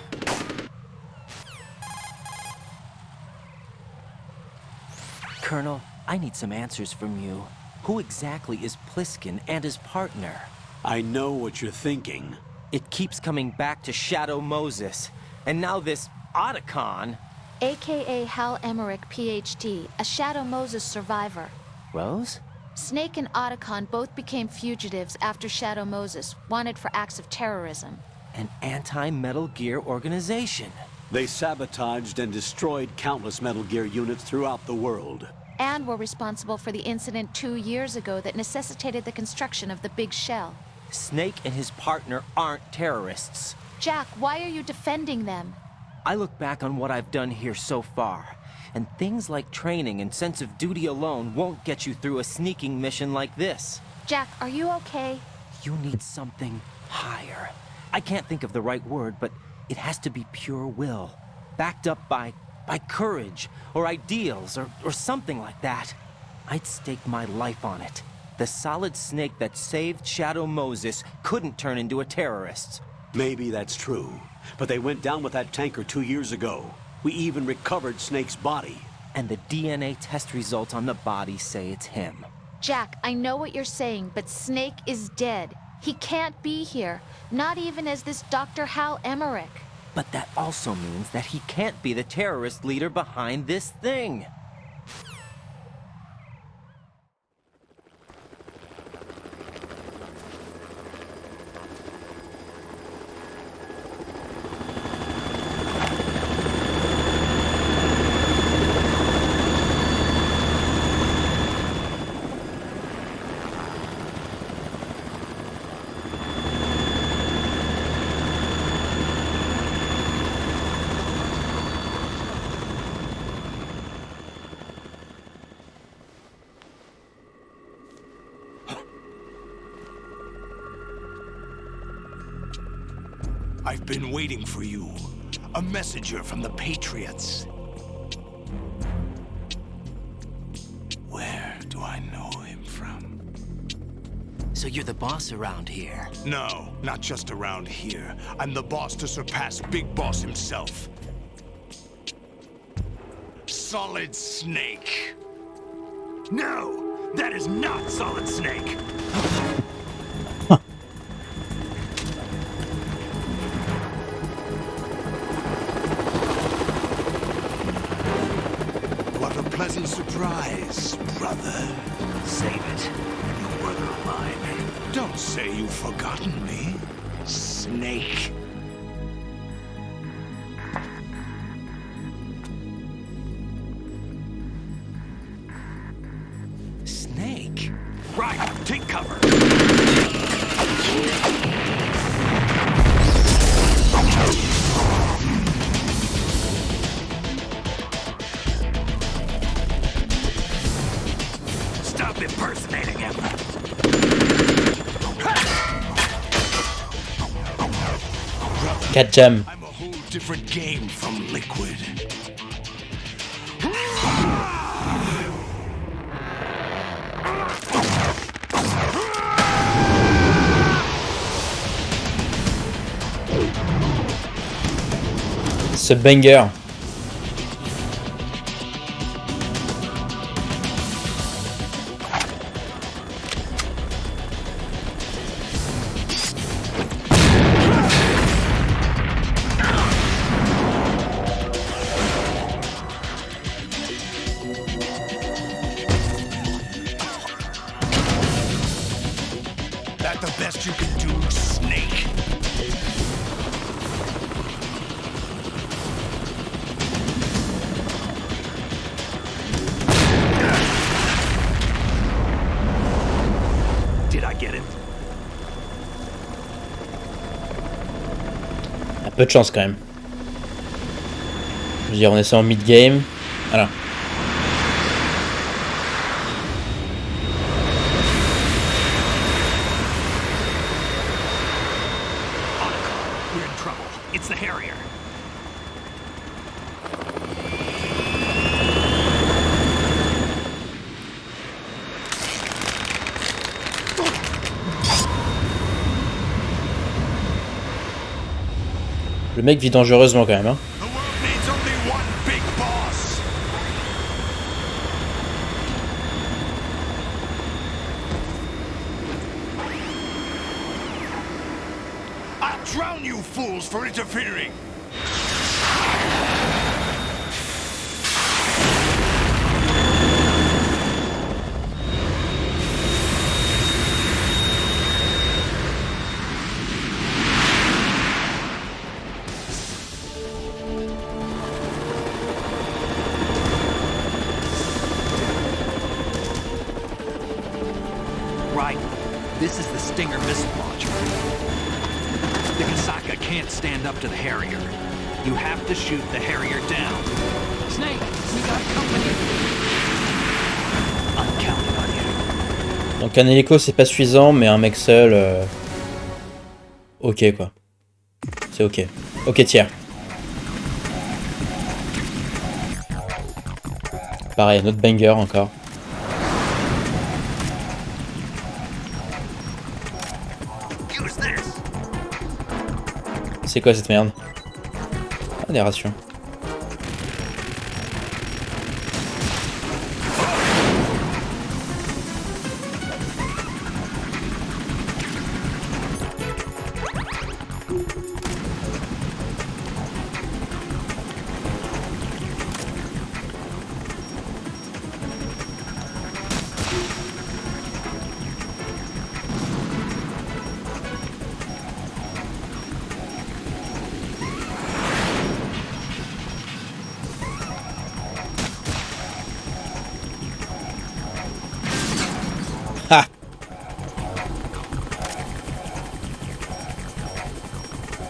Colonel, I need some answers from you. Who exactly is Pliskin and his partner? I know what you're thinking. It keeps coming back to Shadow Moses. And now this Otacon. AKA Hal Emmerich, PhD, a Shadow Moses survivor. Rose? Snake and Otacon both became fugitives after Shadow Moses, wanted for acts of terrorism. An anti-Metal Gear organization. They sabotaged and destroyed countless Metal Gear units throughout the world. And were responsible for the incident 2 years ago that necessitated the construction of the Big Shell. Snake and his partner aren't terrorists. Jack, why are you defending them? I look back on what I've done here so far, and things like training and sense of duty alone won't get you through a sneaking mission like this. Jack, are you okay? You need something higher. I can't think of the right word, but it has to be pure will, backed up by courage, or ideals, or something like that. I'd stake my life on it. The solid Snake that saved Shadow Moses couldn't turn into a terrorist. Maybe that's true, but they went down with that tanker 2 years ago. We even recovered Snake's body. And the DNA test results on the body say it's him. Jack, I know what you're saying, but Snake is dead. He can't be here, not even as this Dr. Hal Emmerich. But that also means that he can't be the terrorist leader behind this thing. I've been waiting for you. A messenger from the Patriots. Where do I know him from? So you're the boss around here? No, not just around here. I'm the boss to surpass Big Boss himself. Solid Snake. No, that is not Solid Snake. What a pleasant surprise, brother. Save it. You brother of mine. Don't say you've forgotten me, Snake. Snake? Right, take cover. Stop impersonating him. Cat jam. I'm a whole different game from Liquid. Ce banger. That the best you can do, Snake? Did I get it? Un peu de chance quand même. Je veux dire, on essaie en mid-game. Voilà. We're in trouble. It's the Harrier. Le mec vit dangereusement quand même, hein. The world needs only one big boss. I'll drown you fools for interfering. Right. This is the Stinger missile launcher. The Kasaka can't stand up to the Harrier. You have to shoot the Harrier down. Snake, we got company. I'm counting on you. Donc un hélico c'est pas suffisant, mais un mec seul, ok quoi. C'est ok. Ok tiers. Pareil, notre banger encore. Use this. C'est quoi cette merde? Ah, des rations. Ha!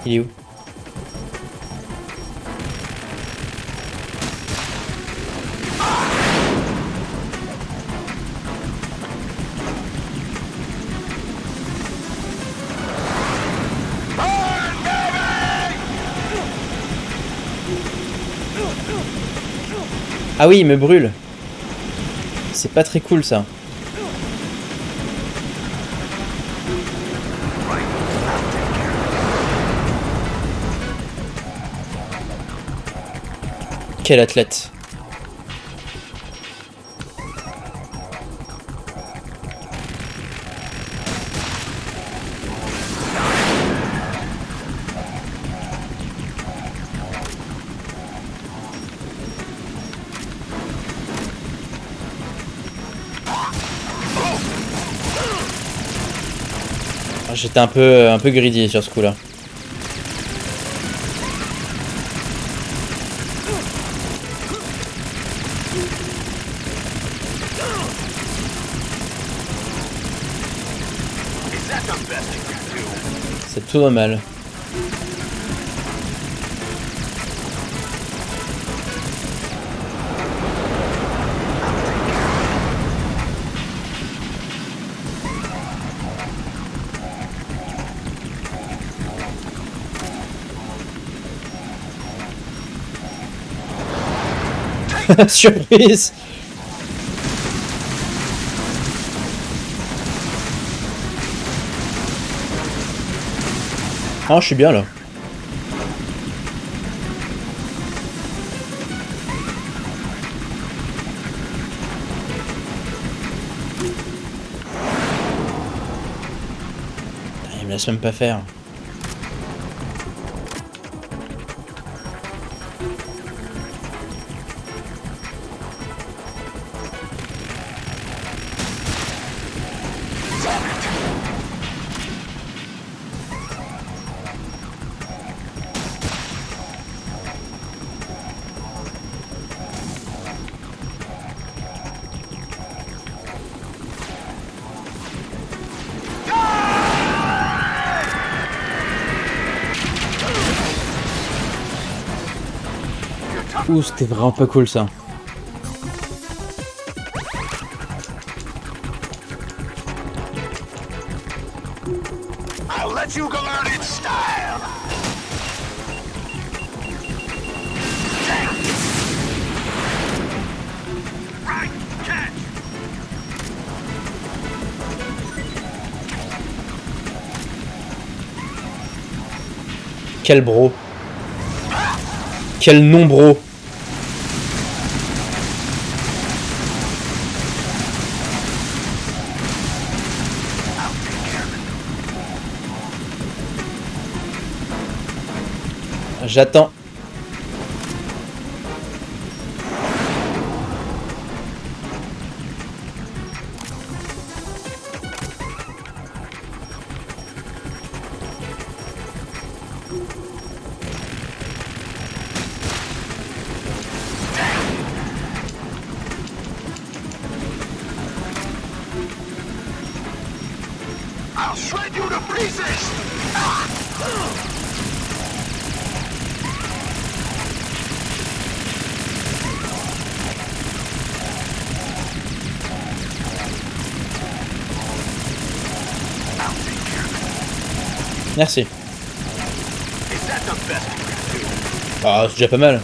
Il est où? Ah oui, il me brûle. C'est pas très cool ça. Quel athlète. J'étais un peu greedy sur ce coup-là. C'est tout normal. Surprise! Ah, je suis bien là. Il me laisse même pas faire. Ouh, c'était vraiment pas cool ça. I'll let you go out in style. Right, catch. Quel bro. Quel non-bro. J'attends. I'll shred you to pieces. Merci. Ah, c'est déjà pas mal.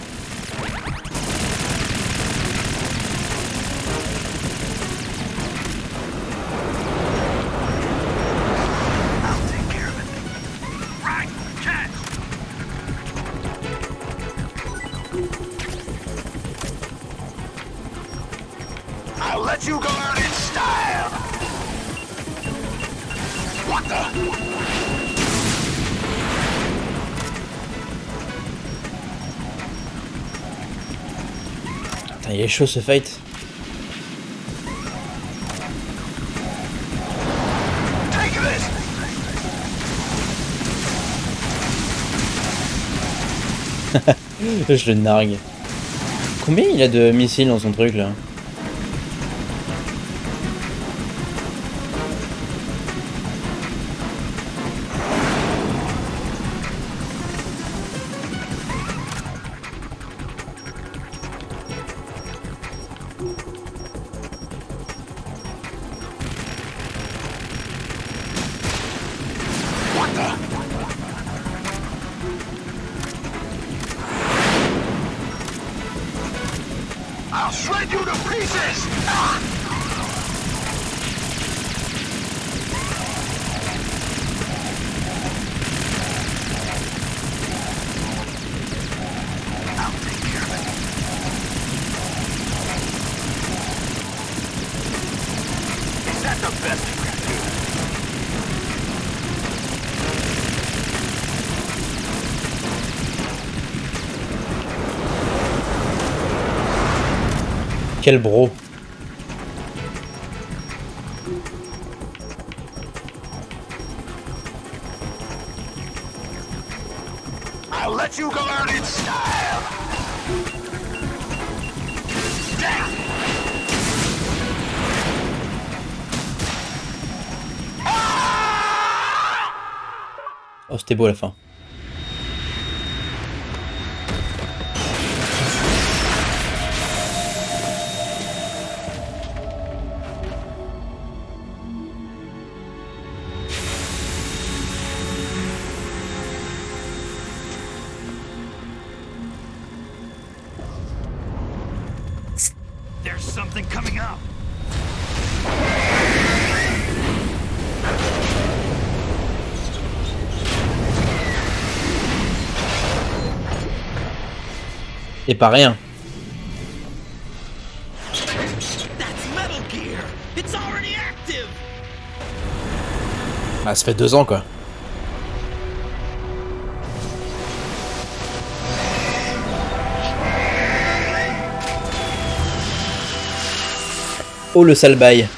I'll let you go out in style. What the? Putain, il est chaud ce fight. Je le nargue. Combien il a de missiles dans son truc là? shred you to pieces! I'll take care of it. Is that the best you can do? Quel bro. I'll let you go out in style! Damn! Oh, c'était beau la fin. There's something coming up. Et pas rien. That's Metal Gear. It's already active. Ah, ça fait 2 ans quoi. Oh le sale bail.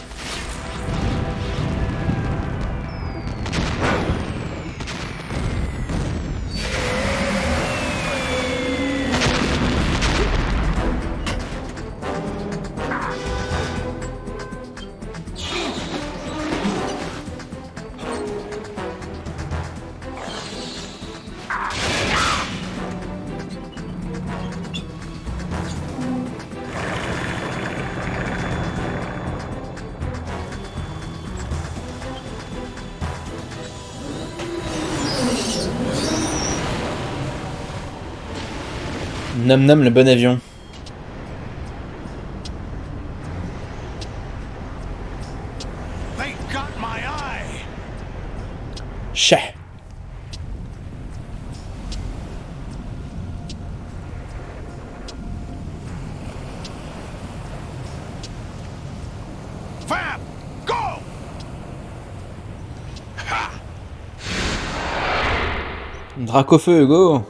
Nom nom le bon avion. They got my eye. Chais. Fab, go! Ha! Drac au feu, go.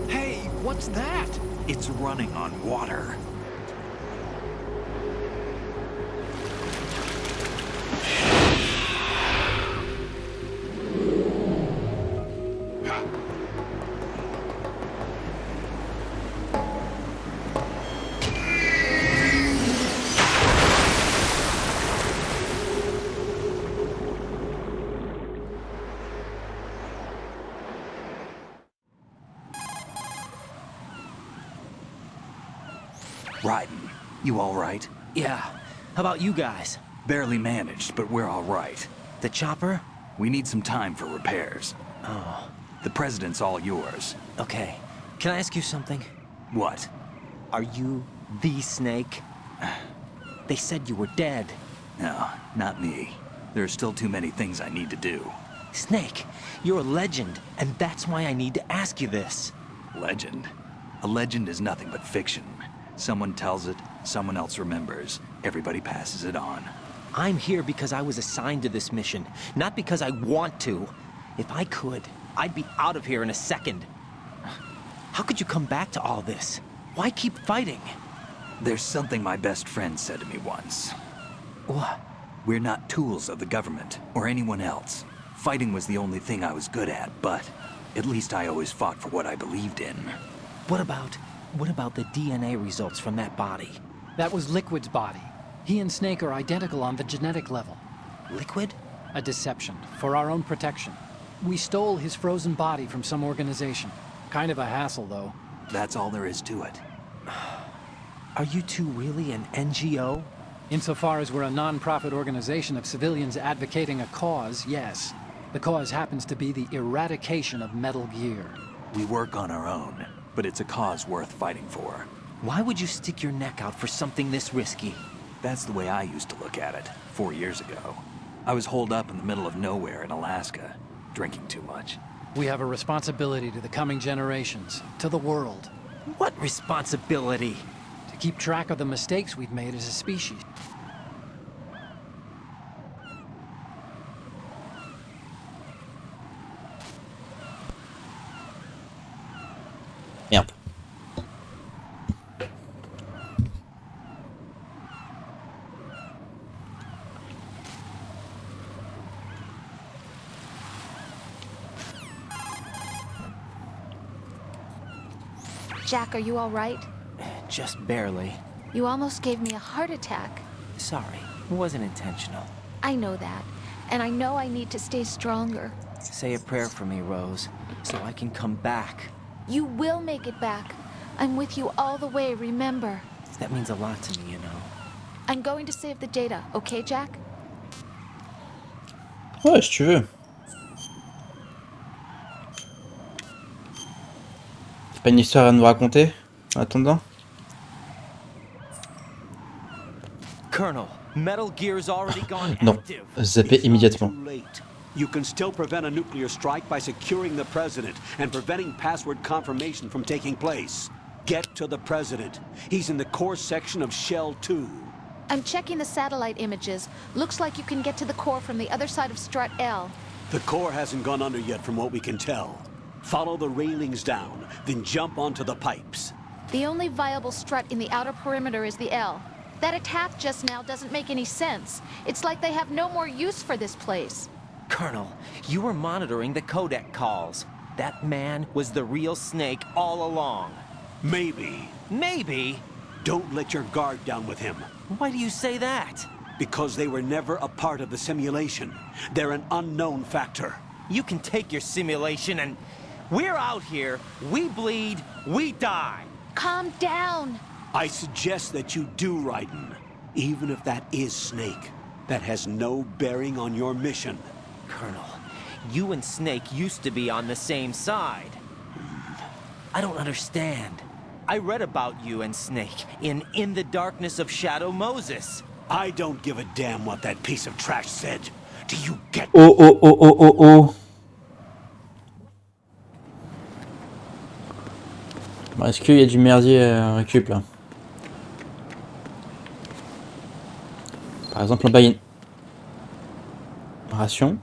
Hey, what's that? It's running on water. Raiden, you all right? Yeah. How about you guys? Barely managed, but we're all right. The chopper? We need some time for repairs. Oh. The president's all yours. Okay. Can I ask you something? What? Are you the Snake? They said you were dead. No, not me. There are still too many things I need to do. Snake, you're a legend, and that's why I need to ask you this. Legend? A legend is nothing but fiction. Someone tells it, someone else remembers. Everybody passes it on. I'm here because I was assigned to this mission, not because I want to. If I could, I'd be out of here in a second. How could you come back to all this? Why keep fighting? There's something my best friend said to me once. What? We're not tools of the government, or anyone else. Fighting was the only thing I was good at, but at least I always fought for what I believed in. What about the DNA results from that body? That was Liquid's body. He and Snake are identical on the genetic level. Liquid? A deception, for our own protection. We stole his frozen body from some organization. Kind of a hassle, though. That's all there is to it. Are you two really an NGO? Insofar as we're a non-profit organization of civilians advocating a cause, yes. The cause happens to be the eradication of Metal Gear. We work on our own, but it's a cause worth fighting for. Why would you stick your neck out for something this risky? That's the way I used to look at it, 4 years ago. I was holed up in the middle of nowhere in Alaska, drinking too much. We have a responsibility to the coming generations, to the world. What responsibility? To keep track of the mistakes we've made as a species. Merde. Jack, are you all right? Just barely. You almost gave me a heart attack. Sorry, it wasn't intentional. I know that, and I know I need to stay stronger. Say a prayer for me, Rose, so I can come back. You will make it back. I'm with you all the way, remember? That means a lot to me, you know. I'm going to save the data, okay, Jack? Ouais, si tu veux. C'est pas une histoire à nous raconter en attendant? Colonel, Metal Gear's already gone Non, active. zappez immédiatement. You can still prevent a nuclear strike by securing the president and preventing password confirmation from taking place. Get to the president. He's in the core section of Shell 2. I'm checking the satellite images. Looks like you can get to the core from the other side of Strut L. The core hasn't gone under yet from what we can tell. Follow the railings down, then jump onto the pipes. The only viable strut in the outer perimeter is the L. That attack just now doesn't make any sense. It's like they have no more use for this place. Colonel, you were monitoring the codec calls. That man was the real Snake all along. Maybe. Maybe? Don't let your guard down with him. Why do you say that? Because they were never a part of the simulation. They're an unknown factor. You can take your simulation and... We're out here, we bleed, we die. Calm down. I suggest that you do, Raiden. Even if that is Snake. That has no bearing on your mission. Colonel, you and Snake used to be on the same side. I don't understand. I read about you and Snake in the Darkness of Shadow Moses. I don't give a damn what that piece of trash said. Do you get... Oh, oh, oh, oh, oh, oh. Bon, est-ce qu'il y a du merdier à récup là? Par exemple, en bas, il y a une ration.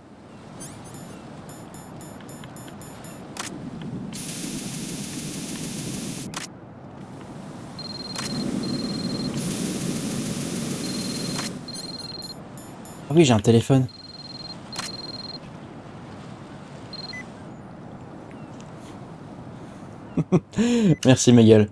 Ah oui, j'ai un téléphone. Merci Miguel.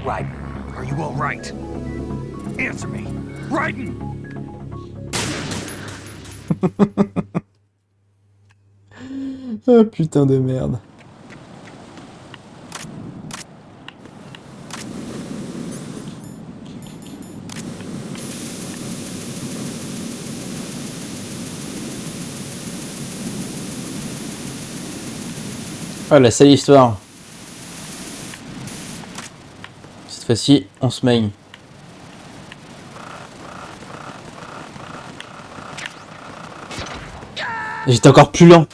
Raiden, are you all right? Answer me. Raiden! Oh putain de merde. Oh la sale histoire. Cette fois-ci, on se maigne. J'étais encore plus lent.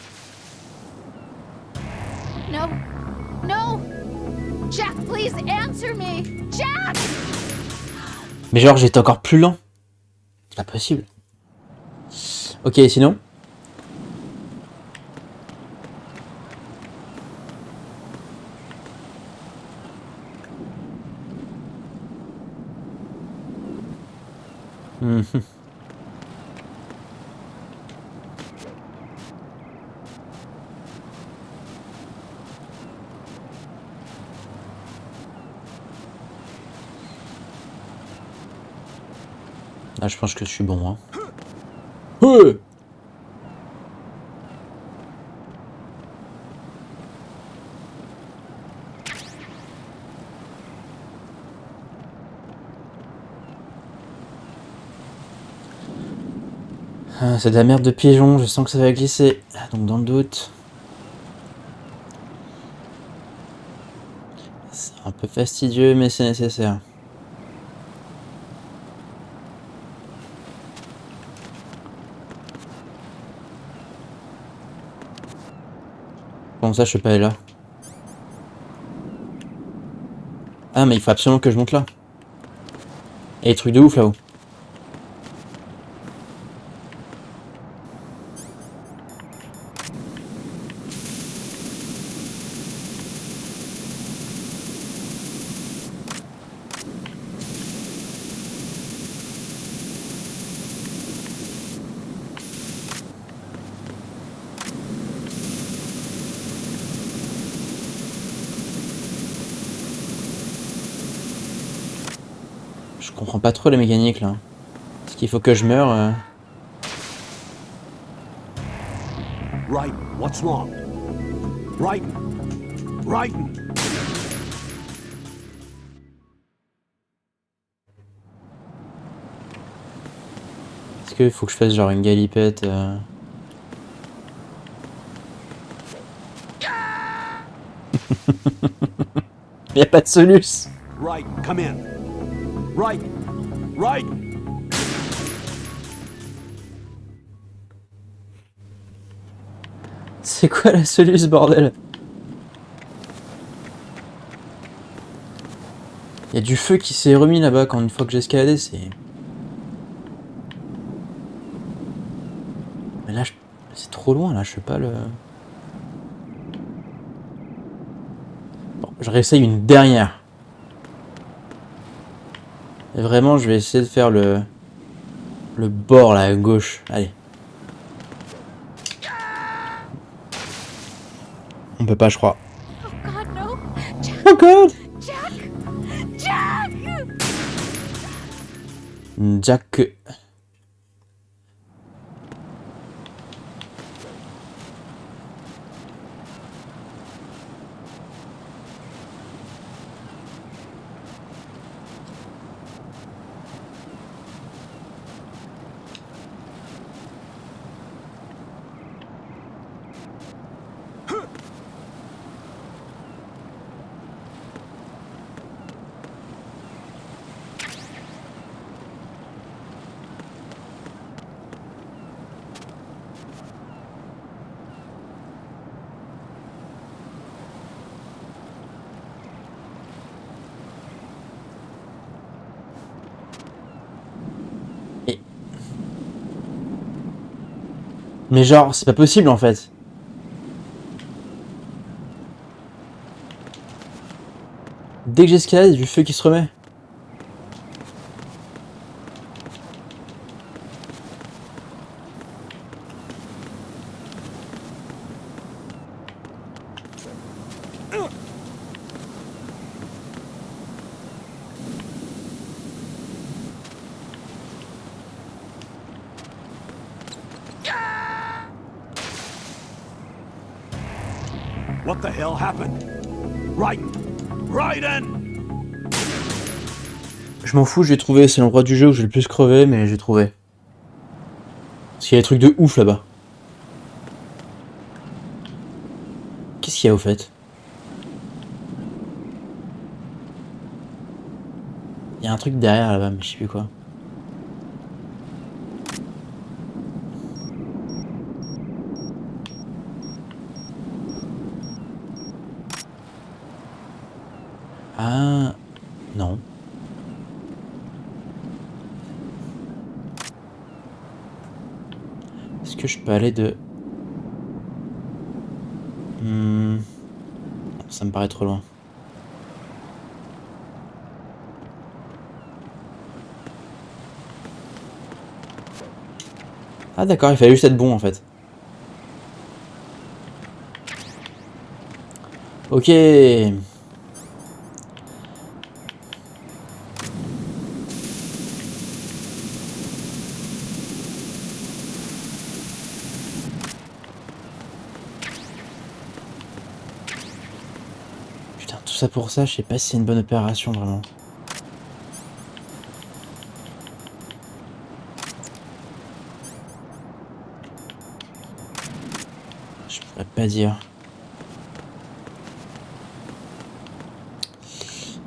No. No. Jack, please answer me. Jack! Mais genre, j'étais encore plus lent. C'est pas possible. Ok, sinon. Mhm. Là, je pense que je suis bon. Hein. Ah, c'est de la merde de pigeon, je sens que ça va glisser. Donc dans le doute... C'est un peu fastidieux, mais c'est nécessaire. Comment ça, je peux pas aller là? Ah, mais il faut absolument que je monte là. Et les trucs de ouf là-haut. Je comprends pas trop les mécaniques là. Est-ce qu'il faut que je meure Right, what's wrong? Right, right. Est-ce qu'il faut que je fasse genre une galipette Il y a pas de soluce. Right, come in. Right, right. C'est quoi la soluce, bordel? Il y a du feu qui s'est remis là-bas quand une fois que j'ai escaladé, c'est... Mais là, c'est trop loin, là, je sais pas le... Bon, je réessaye une dernière. Et vraiment, je vais essayer de faire le bord, là, à gauche. Allez. On peut pas, je crois. Oh God, no! Jack! Oh God! Jack! Jack! Jack... Mais genre, c'est pas possible en fait. Dès que j'escalade, il y a du feu qui se remet. What the hell happened? Right, right in. Je m'en fous, j'ai trouvé. C'est l'endroit du jeu où j'ai le plus crevé, mais j'ai trouvé. Parce qu'il y a des trucs de ouf là-bas. Qu'est-ce qu'il y a au fait? Il y a un truc derrière là-bas, mais je sais plus quoi. Ah... Non. Est-ce que je peux aller de... Ça me paraît trop loin. Ah d'accord, il fallait juste être bon en fait. Ok. Putain, tout ça pour ça, je sais pas si c'est une bonne opération vraiment. Je pourrais pas dire.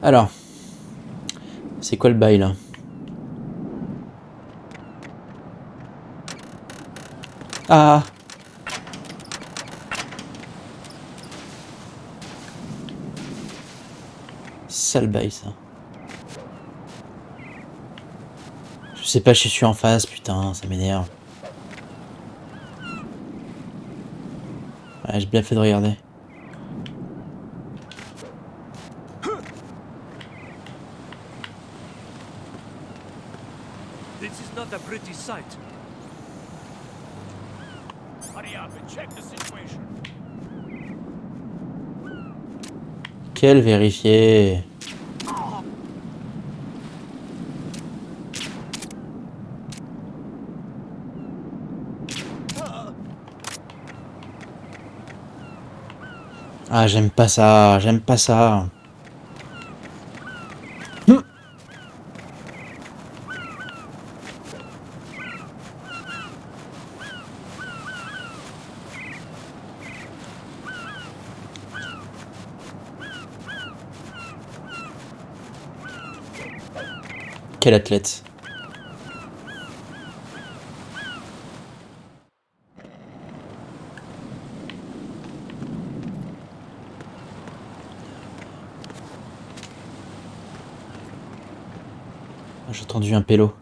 Alors, c'est quoi le bail là? Ah! Sale bail ça. Je sais pas, je suis en face, putain, ça m'énerve. Ouais, j'ai bien fait de regarder. This is not a pretty sight. Hurry up and check the situation. Quel vérifié? Ah, j'aime pas ça, j'aime pas ça. Quel athlète. J'ai entendu un pélo.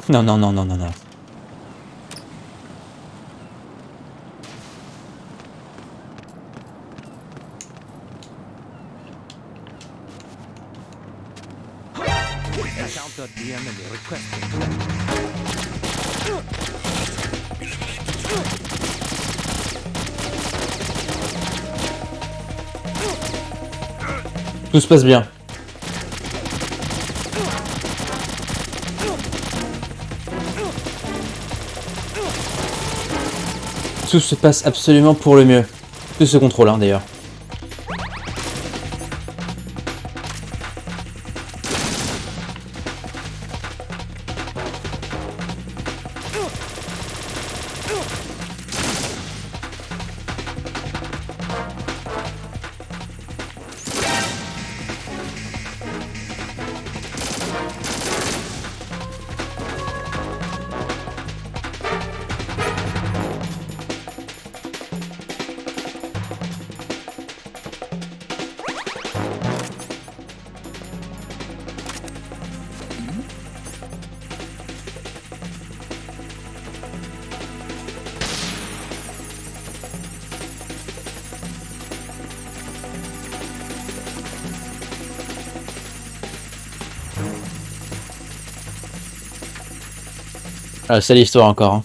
Non, non, non, non, non, non. Encountered the enemy requesting. Tout se passe bien. Tout se passe absolument pour le mieux. Tout se contrôle, hein, d'ailleurs. Ah, c'est l'histoire encore. Hein.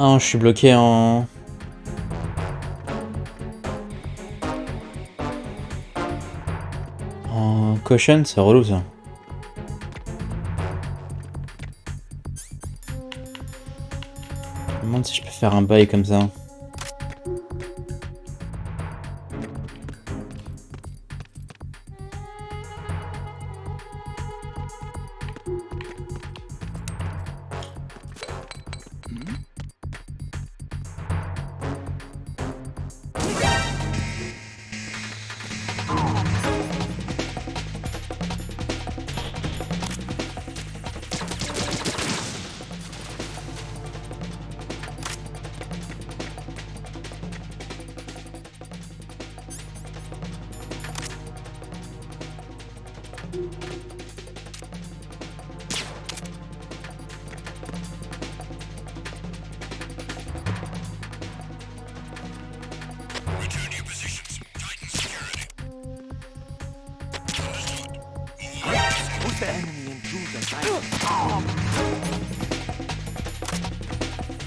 Ah, je suis bloqué en... caution, c'est relou ça. Je me demande si je peux faire un bail comme ça.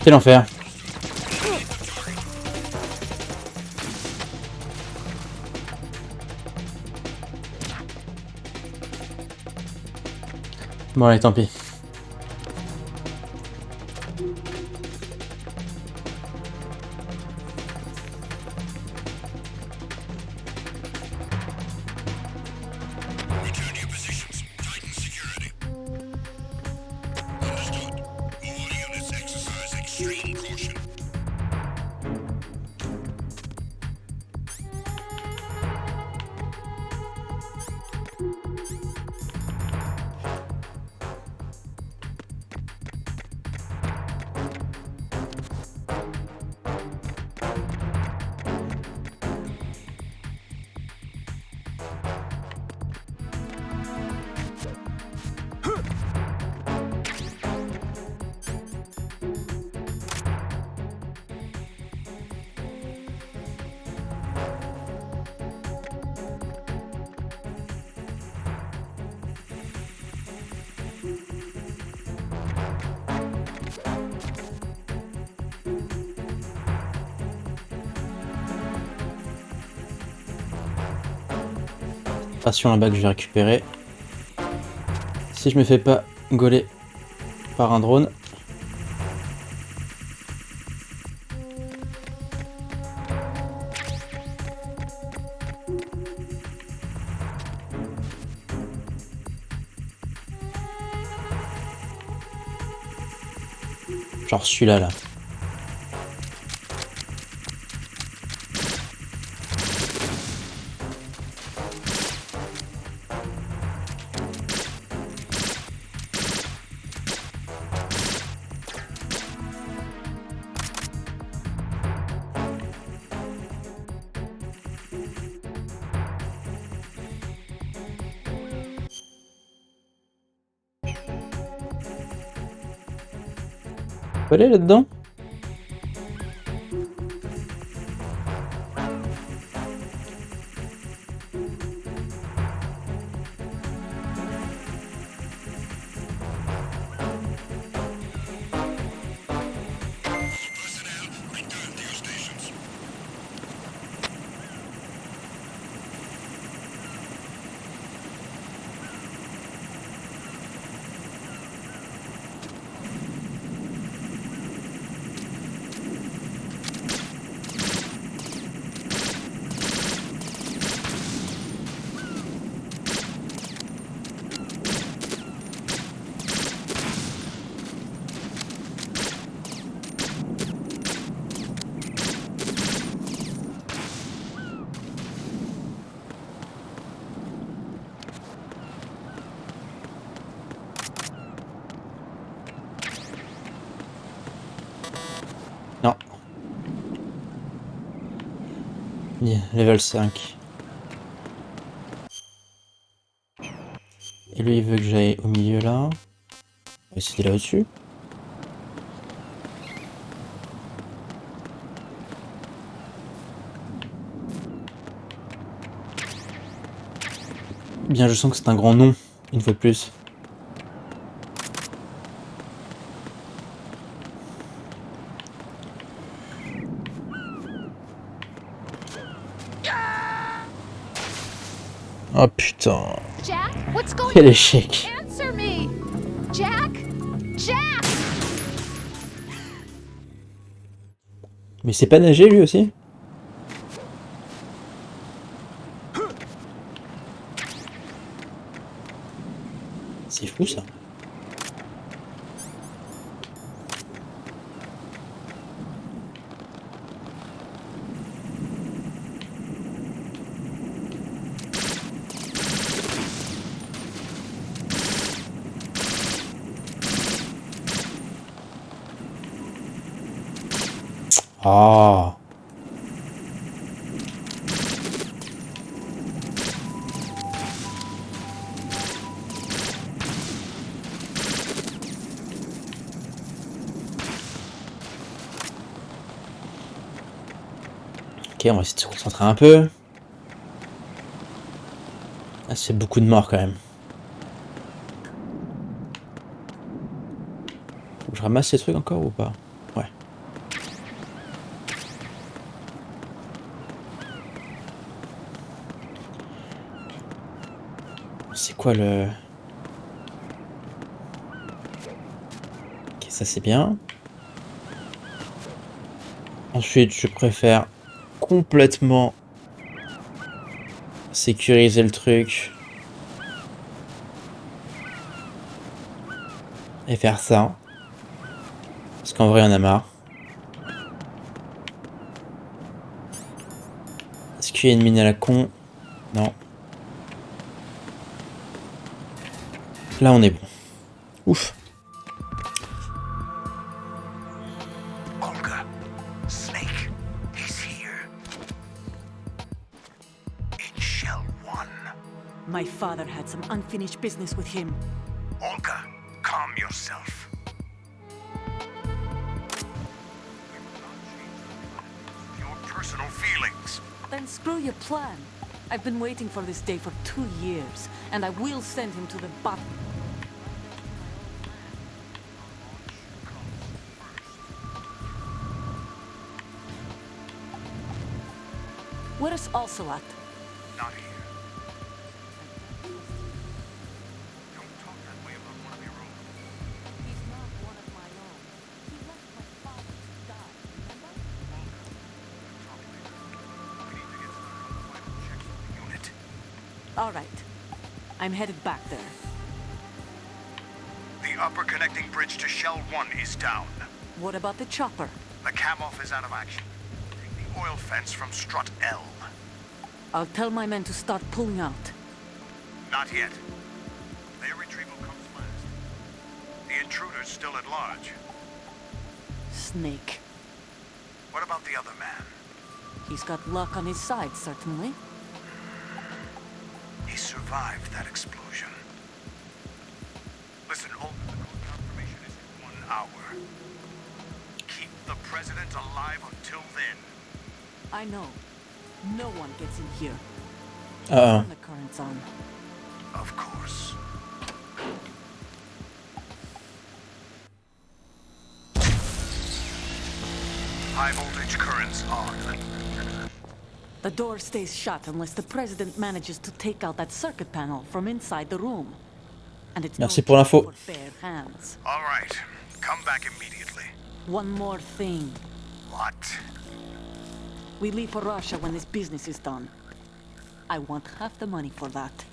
Quel enfer. Bon allez, tant pis. Attention là-bas que je vais récupérer. Si je me fais pas gauler par un drone. Genre celui-là là. On peut aller là-dedans? Non. Bien, level 5. Et lui il veut que j'aille au milieu là. On va essayer là au-dessus. Bien, je sens que c'est un grand nom, une fois de plus. Oh putain. Jack, what's going Quel échec. Answer me! Jack! Jack! Mais c'est pas nager lui aussi? C'est fou ça. Ah. Ok, on va essayer de se concentrer un peu. Ah, c'est beaucoup de morts quand même. Faut que je ramasse ces trucs encore ou pas? Ouais. C'est quoi le... Ok, ça c'est bien. Ensuite, je préfère complètement sécuriser le truc. Et faire ça. Parce qu'en vrai, on a marre. Est-ce qu'il y a une mine à la con? Non. Là, on est bon. Ouf. Olga, Snake, he's here. In Shell 1. My father had some unfinished business with him. Olga, calm yourself. Your personal feelings. Then screw your plan. I've been waiting for this day for 2 years, and I will send him to the bottom. Where's Ocelot? Not here. Don't talk that way about one of your own. He's not one of my own. He left my father to die, remember? We need to get started on the final checks with the unit. All right. I'm headed back there. The upper connecting bridge to Shell 1 is down. What about the chopper? The cam-off is out of action. Take the oil fence from strut L. I'll tell my men to start pulling out. Not yet. Their retrieval comes last. The intruder's still at large. Snake. What about the other man? He's got luck on his side, certainly. He survived that explosion. Listen, Olga, the code confirmation is in 1 hour. Keep the president alive until then. I know. No one gets in here. Uh-oh. Turn the currents on. Of course. High voltage currents on. The door stays shut unless the president manages to take out that circuit panel from inside the room. And it's Merci no pour job l'info. for bare hands. All right. Come back immediately. One more thing. What? We leave for Russia when this business is done. I want half the money for that.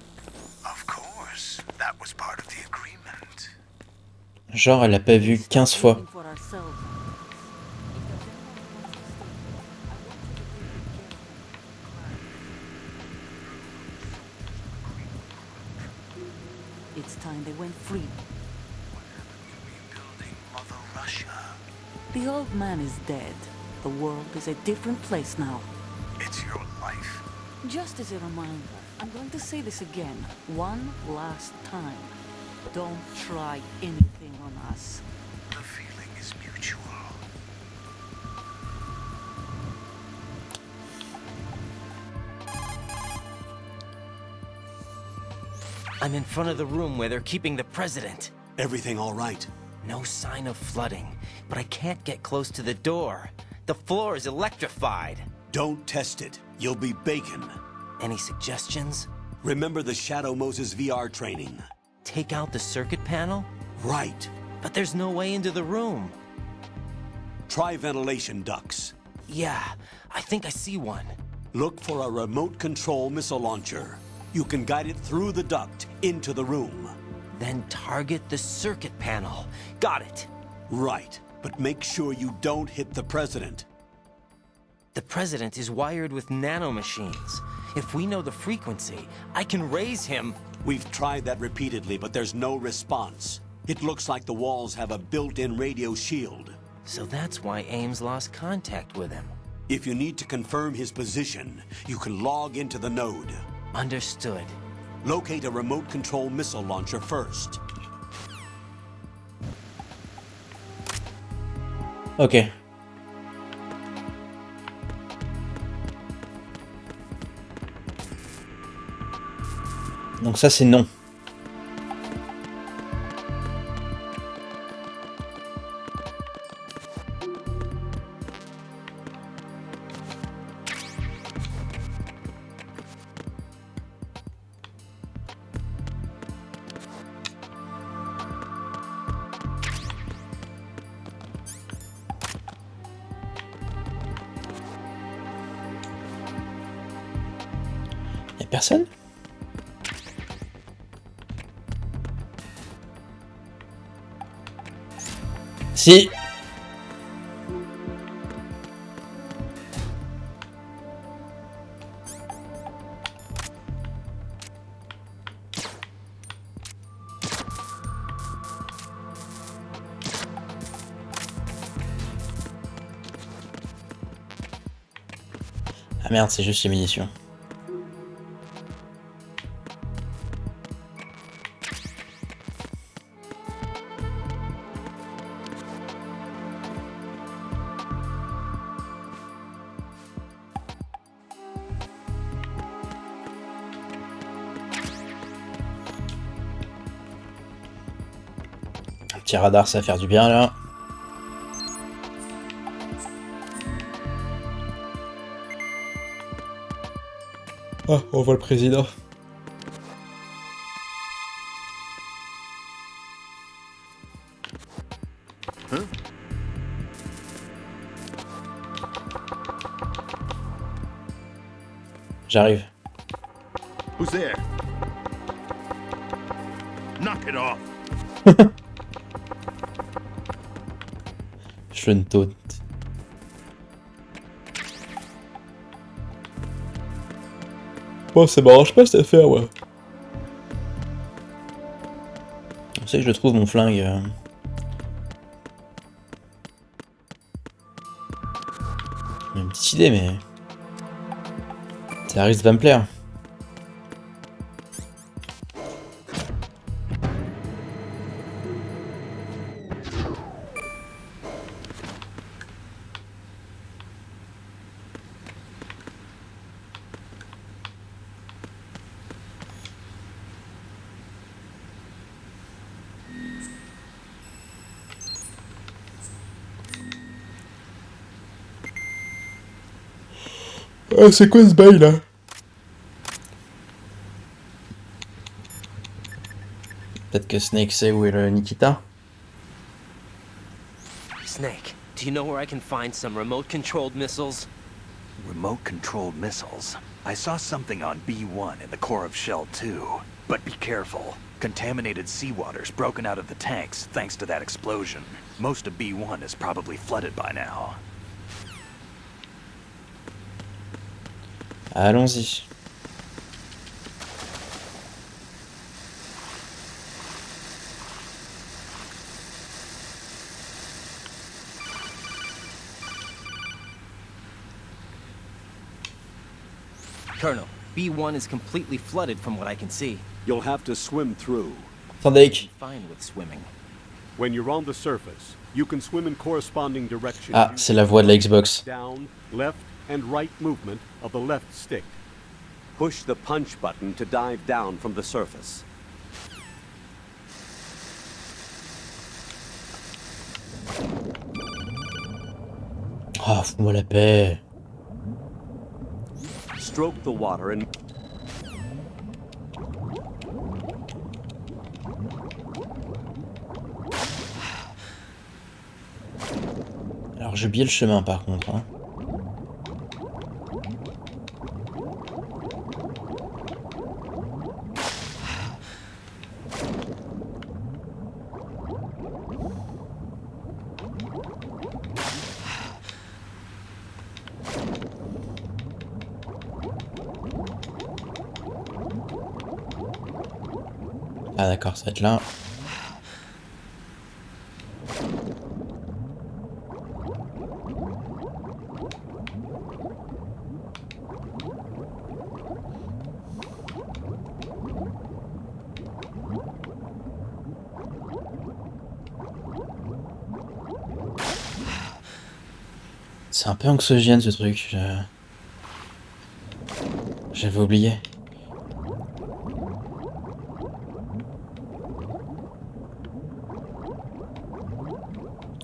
Of course. That was part of the agreement. Genre, elle l'a pas vu 15 fois. Looking for ourselves. It's time they went free. What happened to rebuilding Mother Russia? The old man is dead. The world is a different place now. It's your life. Just as a reminder, I'm going to say this again, one last time. Don't try anything on us. The feeling is mutual. I'm in front of the room where they're keeping the president. Everything all right? No sign of flooding, but I can't get close to the door. The floor is electrified. Don't test it. You'll be bacon. Any suggestions? Remember the Shadow Moses VR training? Take out the circuit panel? Right. But there's no way into the room. Try ventilation ducts. Yeah, I think I see one. Look for a remote control missile launcher. You can guide it through the duct into the room. Then target the circuit panel. Got it. Right, but make sure you don't hit the president. The president is wired with nanomachines. If we know the frequency, I can raise him. We've tried that repeatedly, but there's no response. It looks like the walls have a built-in radio shield. So that's why Ames lost contact with him. If you need to confirm his position, you can log into the node. Understood. Locate a remote control missile launcher first. Ok. Donc ça c'est non. Y'a personne? Si. Ah merde, c'est juste les munitions. Un petit radar, ça va faire du bien là. Oh, on voit le président. Huh? J'arrive. Who's there? Knock it off. Je ne taute. Bon, ça m'arrange pas cette affaire, ouais. On sait que je trouve mon flingue. J'ai une petite idée, mais ça risque de pas me plaire. Ah, c'est quoi ce bail là? Peut-être que Snake sait où est le Nikita. Snake, do you know where I can find some remote-controlled missiles? Remote-controlled missiles? I saw something on B1 in the core of Shell 2. But be careful. Contaminated seawater's broken out of the tanks thanks to that explosion. Most of B1 is probably flooded by now. Allons-y. Colonel, B1 is completely flooded from what I can see. You'll have to swim through. Attendez. Fine with swimming. When you're on the surface, you can swim in corresponding directions. Ah, c'est la voix de la Xbox. Down, left, and right movement of the left stick. Push the punch button to dive down from the surface. Ah, fous-moi la paix. Stroke the water and... Alors j'ai oublié le chemin par contre. Hein. Ah d'accord, ça va être là. C'est un peu anxiogène ce truc. J'avais oublié.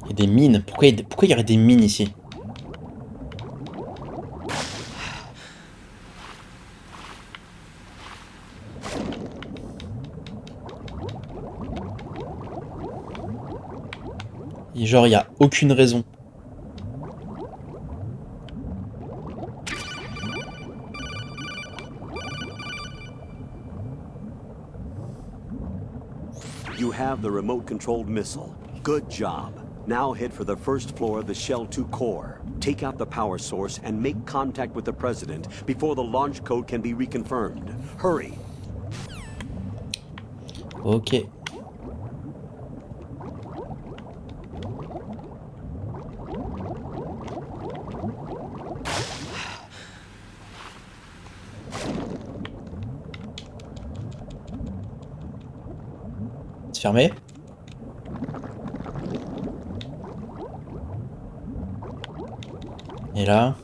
Il y a des mines. Pourquoi il y aurait des mines ici? Et genre, il n'y a aucune raison. You have the remote-controlled missile. Good job. Now head for the first floor of the Shell 2 core. Take out the power source and make contact with the President before the launch code can be reconfirmed. Hurry. Ok. C'est fermé. Et là.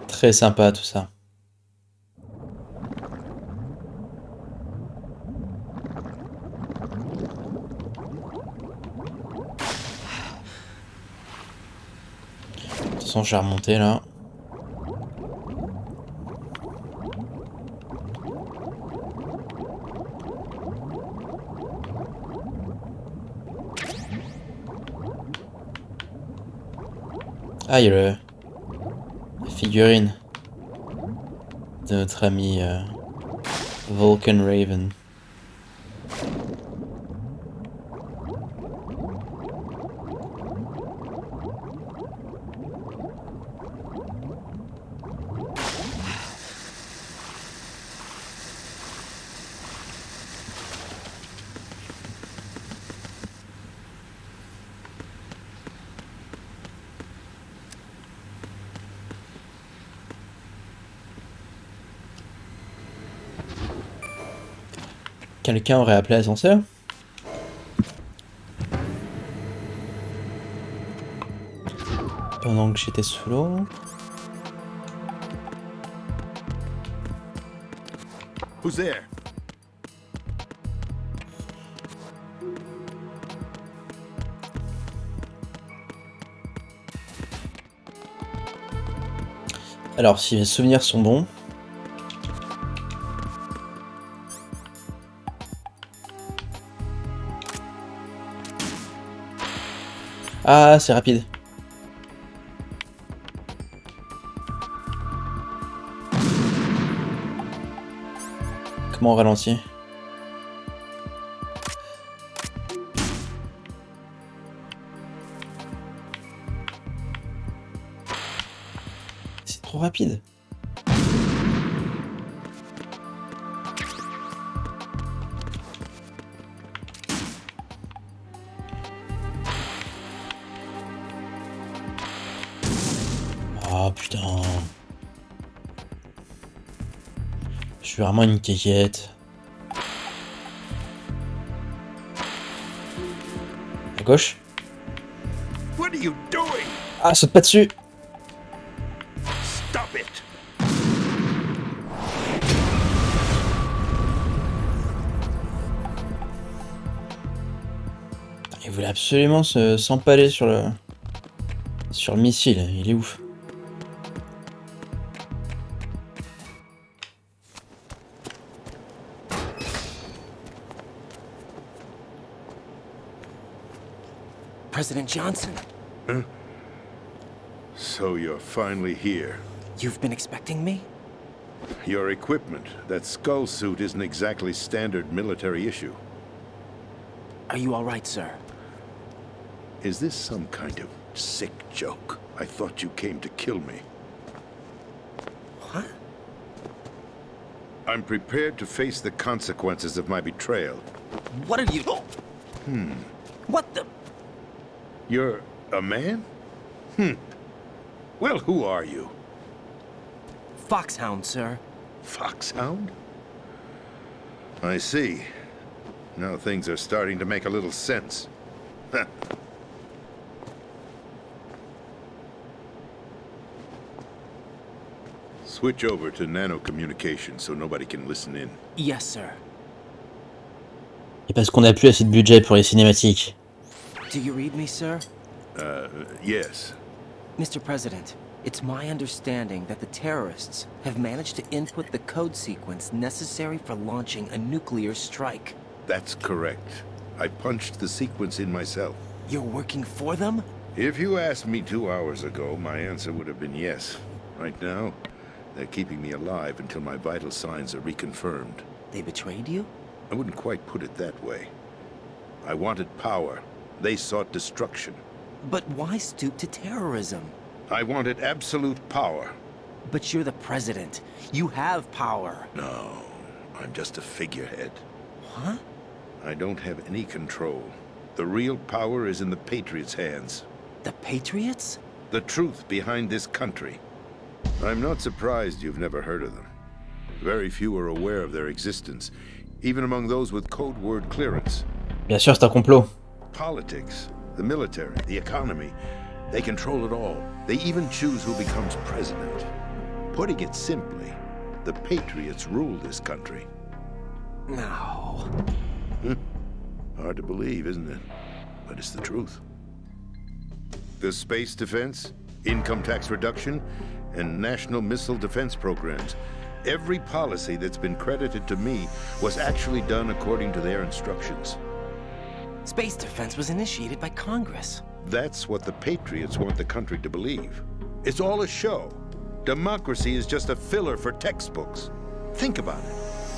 Très sympa tout ça. De toute façon, je vais remonter là. Ah, il y a la figurine de notre ami Vulcan Raven. Quelqu'un aurait appelé l'ascenseur? Pendant que j'étais sous l'eau. Who's there? Alors, si mes souvenirs sont bons. Ah, c'est rapide. Comment on ralentit? C'est trop rapide. Oh putain. Je suis vraiment une caillette. À gauche. What are you doing? Ah, saute pas dessus. Stop it. Il voulait absolument s'empaler sur le missile, il est ouf. President Johnson. Huh? So you're finally here. You've been expecting me? Your equipment, that skull suit isn't exactly standard military issue. Are you all right, sir? Is this some kind of sick joke? I thought you came to kill me. What? I'm prepared to face the consequences of my betrayal. What are you... What the... You're a man? Well, who are you? Foxhound, sir. Foxhound? I see. Now things are starting to make a little sense. Switch over to nano-communication so nobody can listen in. Yes, sir. Et parce qu'on n'a plus assez de budget pour les cinématiques. Do you read me, sir? Yes. Mr. President, it's my understanding that the terrorists have managed to input the code sequence necessary for launching a nuclear strike. That's correct. I punched the sequence in myself. You're working for them? If you asked me 2 hours ago, my answer would have been yes. Right now, they're keeping me alive until my vital signs are reconfirmed. They betrayed you? I wouldn't quite put it that way. I wanted power. They sought destruction. But why stoop to terrorism? I wanted absolute power. But you're the president. You have power. No, I'm just a figurehead. Huh? I don't have any control. The real power is in the Patriots' hands. The Patriots? The truth behind this country. I'm not surprised you've never heard of them. Very few are aware of their existence, even among those with code word clearance. Bien sûr, c'est un complot. Politics, the military, the economy, they control it all. They even choose who becomes president. Putting it simply, the Patriots rule this country. No. Hard to believe, isn't it? But it's the truth. The space defense, income tax reduction, and national missile defense programs. Every policy that's been credited to me was actually done according to their instructions. Space defense was initiated by Congress. That's what the Patriots want the country to believe. It's all a show. Democracy is just a filler for textbooks. Think about it.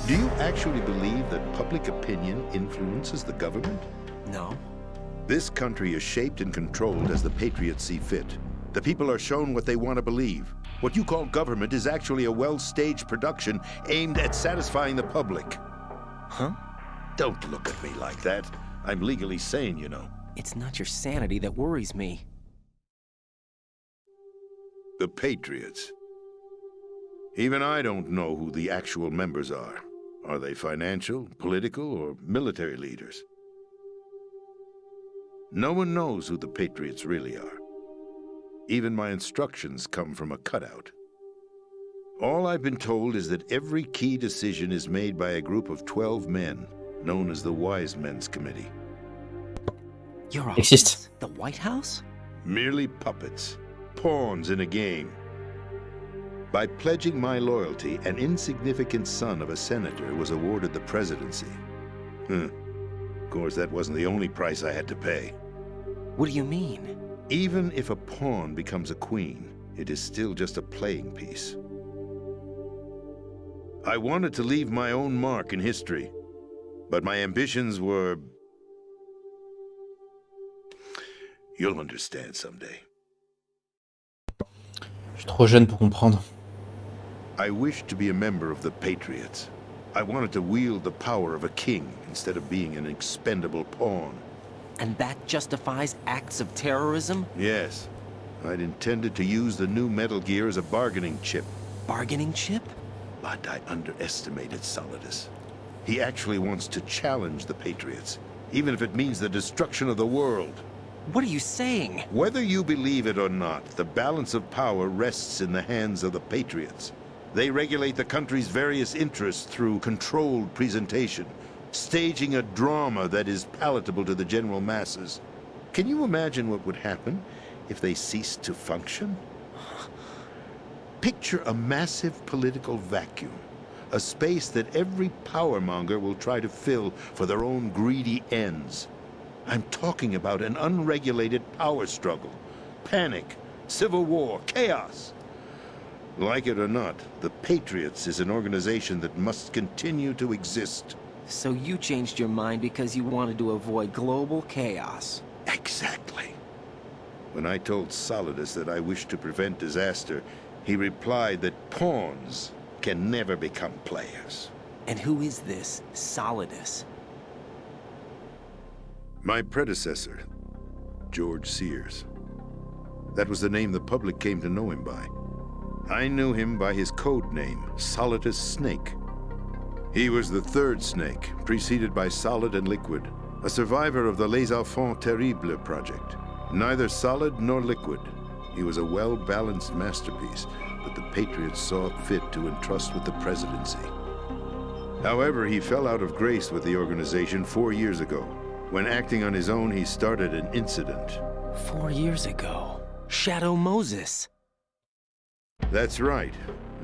Do you actually believe that public opinion influences the government? No. This country is shaped and controlled as the Patriots see fit. The people are shown what they want to believe. What you call government is actually a well-staged production aimed at satisfying the public. Huh? Don't look at me like that. I'm legally sane, you know. It's not your sanity that worries me. The Patriots. Even I don't know who the actual members are. Are they financial, political, or military leaders? No one knows who the Patriots really are. Even my instructions come from a cutout. All I've been told is that every key decision is made by a group of 12 men, known as the Wise Men's Committee. Your Existe. The White House? Merely puppets, pawns in a game. By pledging my loyalty, an insignificant son of a senator was awarded the presidency. Of course, that wasn't the only price I had to pay. What do you mean? Even if a pawn becomes a queen, it is still just a playing piece. I wanted to leave my own mark in history, but my ambitions were... You'll understand someday. Je suis trop jeune pour comprendre. I wished to be a member of the Patriots. I wanted to wield the power of a king instead of being an expendable pawn. And that justifies acts of terrorism? Yes. I'd intended to use the new Metal Gear as a bargaining chip. Bargaining chip? But I underestimated Solidus. He actually wants to challenge the Patriots, even if it means the destruction of the world. What are you saying? Whether you believe it or not, the balance of power rests in the hands of the Patriots. They regulate the country's various interests through controlled presentation, staging a drama that is palatable to the general masses. Can you imagine what would happen if they ceased to function? Picture a massive political vacuum, a space that every powermonger will try to fill for their own greedy ends. I'm talking about an unregulated power struggle, panic, civil war, chaos. Like it or not, the Patriots is an organization that must continue to exist. So you changed your mind because you wanted to avoid global chaos. Exactly. When I told Solidus that I wished to prevent disaster, he replied that pawns can never become players. And who is this Solidus? My predecessor, George Sears. That was the name the public came to know him by. I knew him by his code name, Solidus Snake. He was the third Snake, preceded by Solid and Liquid, a survivor of the Les Enfants Terribles project. Neither solid nor liquid, he was a well-balanced masterpiece that the Patriots saw fit to entrust with the presidency. However, he fell out of grace with the organization 4 years ago. When acting on his own, he started an incident. 4 years ago? Shadow Moses. That's right.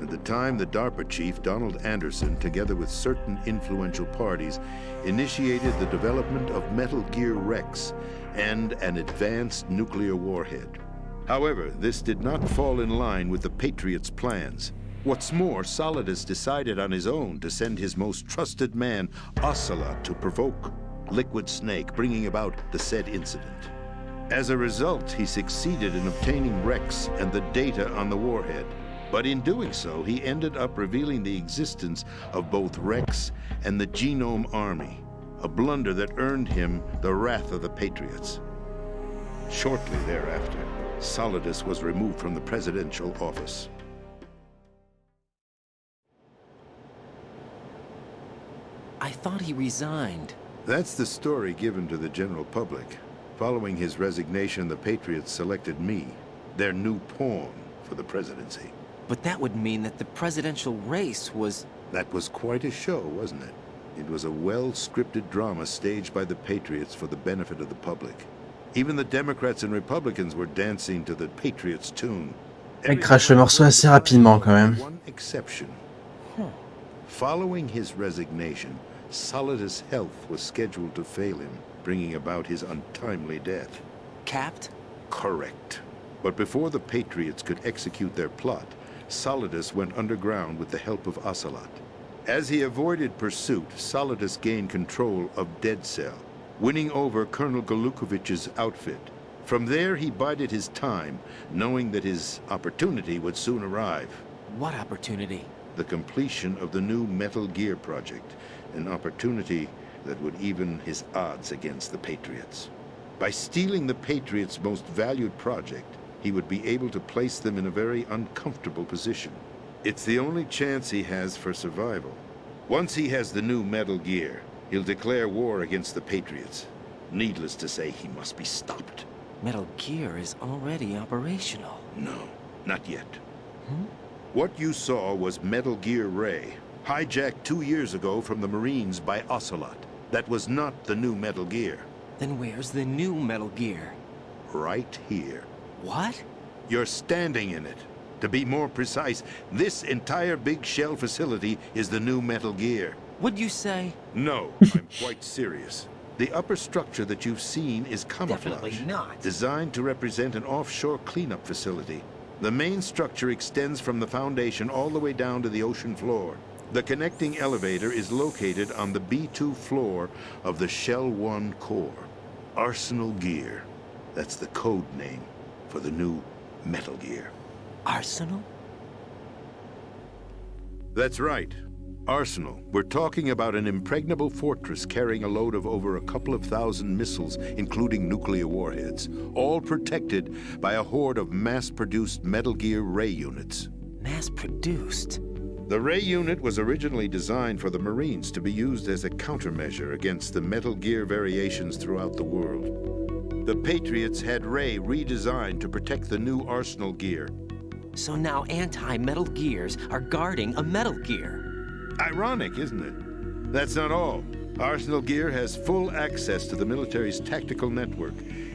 At the time, the DARPA chief, Donald Anderson, together with certain influential parties, initiated the development of Metal Gear Rex and an advanced nuclear warhead. However, this did not fall in line with the Patriots' plans. What's more, Solidus decided on his own to send his most trusted man, Ocelot, to provoke Liquid Snake, bringing about the said incident. As a result, he succeeded in obtaining Rex and the data on the warhead. But in doing so, he ended up revealing the existence of both Rex and the Genome Army, a blunder that earned him the wrath of the Patriots. Shortly thereafter, Solidus was removed from the presidential office. I thought he resigned. That's the story given to the general public. Following his resignation, the Patriots selected me, their new pawn, for the presidency. But that would mean that the presidential race was... That was quite a show, wasn't it? It was a well-scripted drama staged by the Patriots for the benefit of the public. Even the Democrats and Republicans were dancing to the Patriots' tune. Il crache le morceau assez rapidement quand même. One exception. Following his resignation, Solidus' health was scheduled to fail him, bringing about his untimely death. Capped? Correct. But before the Patriots could execute their plot, Solidus went underground with the help of Ocelot. As he avoided pursuit, Solidus gained control of Dead Cell, winning over Colonel Golukovich's outfit. From there, he bided his time, knowing that his opportunity would soon arrive. What opportunity? The completion of the new Metal Gear project, an opportunity that would even his odds against the Patriots. By stealing the Patriots' most valued project, he would be able to place them in a very uncomfortable position. It's the only chance he has for survival. Once he has the new Metal Gear, he'll declare war against the Patriots. Needless to say, he must be stopped. Metal Gear is already operational. No, not yet. What you saw was Metal Gear Ray, hijacked 2 years ago from the Marines by Ocelot. That was not the new Metal Gear. Then where's the new Metal Gear? Right here. What? You're standing in it. To be more precise, this entire big shell facility is the new Metal Gear. What'd you say? No, I'm quite serious. The upper structure that you've seen is camouflage. Definitely not. Designed to represent an offshore cleanup facility. The main structure extends from the foundation all the way down to the ocean floor. The connecting elevator is located on the B2 floor of the Shell 1 core. Arsenal Gear. That's the code name for the new Metal Gear. Arsenal? That's right. Arsenal. We're talking about an impregnable fortress carrying a load of over a couple of thousand missiles, including nuclear warheads, all protected by a horde of mass-produced Metal Gear Ray units. Mass-produced? The Ray unit was originally designed for the Marines to be used as a countermeasure against the Metal Gear variations throughout the world. The Patriots had Ray redesigned to protect the new Arsenal Gear. So now anti-Metal Gears are guarding a Metal Gear. Ironic, isn't it? That's not all. Arsenal Gear has full access to the military's tactical network,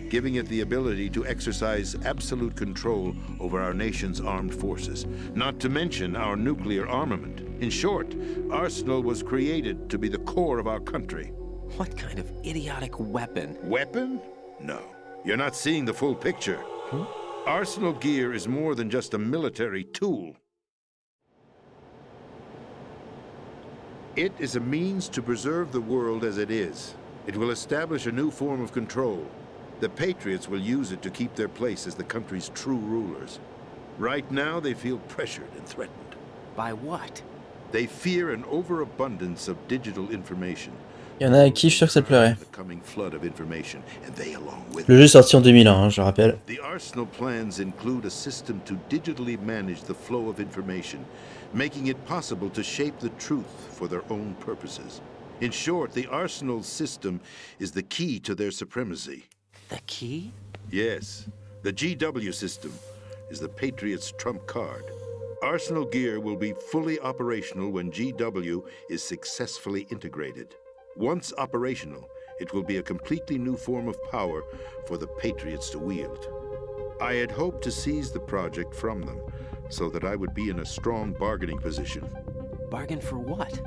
giving it the ability to exercise absolute control over our nation's armed forces, not to mention our nuclear armament. In short, Arsenal was created to be the core of our country. What kind of idiotic weapon? Weapon? No. You're not seeing the full picture. Arsenal Gear is more than just a military tool. It is a means to preserve the world as it is. It will establish a new form of control. The Patriots will use it to keep their place as the country's true rulers. Right now, they feel pressured and threatened. By what? They fear an overabundance of digital information. Il y en a à qui je suis sûr que ça plairait. The coming flood of information, and they along with Le jeu est sorti en 2001, hein, je rappelle. The Arsenal plans include a system to digitally manage the flow of information, making it possible to shape the truth for their own purposes. In short, the Arsenal system is the key to their supremacy. The key? Yes. The GW system is the Patriots' trump card. Arsenal Gear will be fully operational when GW is successfully integrated. Once operational, it will be a completely new form of power for the Patriots to wield. I had hoped to seize the project from them, so that I would be in a strong bargaining position. Bargain for what?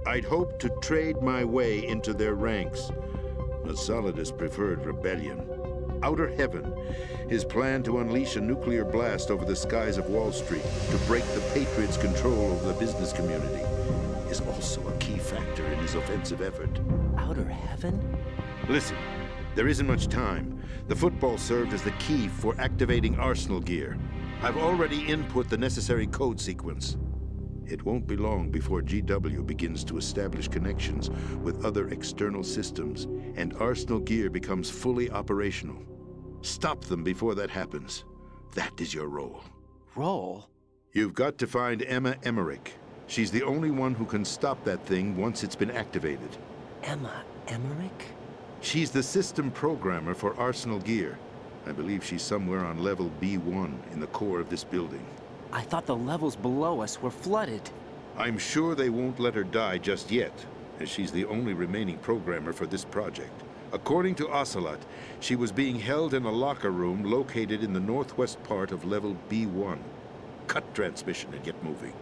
I'd hoped to trade my way into their ranks. But Solidus preferred rebellion. Outer Heaven, his plan to unleash a nuclear blast over the skies of Wall Street to break the Patriots' control over the business community, is also a key factor in his offensive effort. Outer Heaven? Listen, there isn't much time. The football served as the key for activating Arsenal Gear. I've already input the necessary code sequence. It won't be long before GW begins to establish connections with other external systems, and Arsenal Gear becomes fully operational. Stop them before that happens. That is your role. Role? You've got to find Emma Emmerich. She's the only one who can stop that thing once it's been activated. Emma Emmerich? She's the system programmer for Arsenal Gear. I believe she's somewhere on level B1 in the core of this building. I thought the levels below us were flooded. I'm sure they won't let her die just yet, as she's the only remaining programmer for this project. According to Ocelot, she was being held in a locker room located in the northwest part of level B1. Cut transmission and get moving.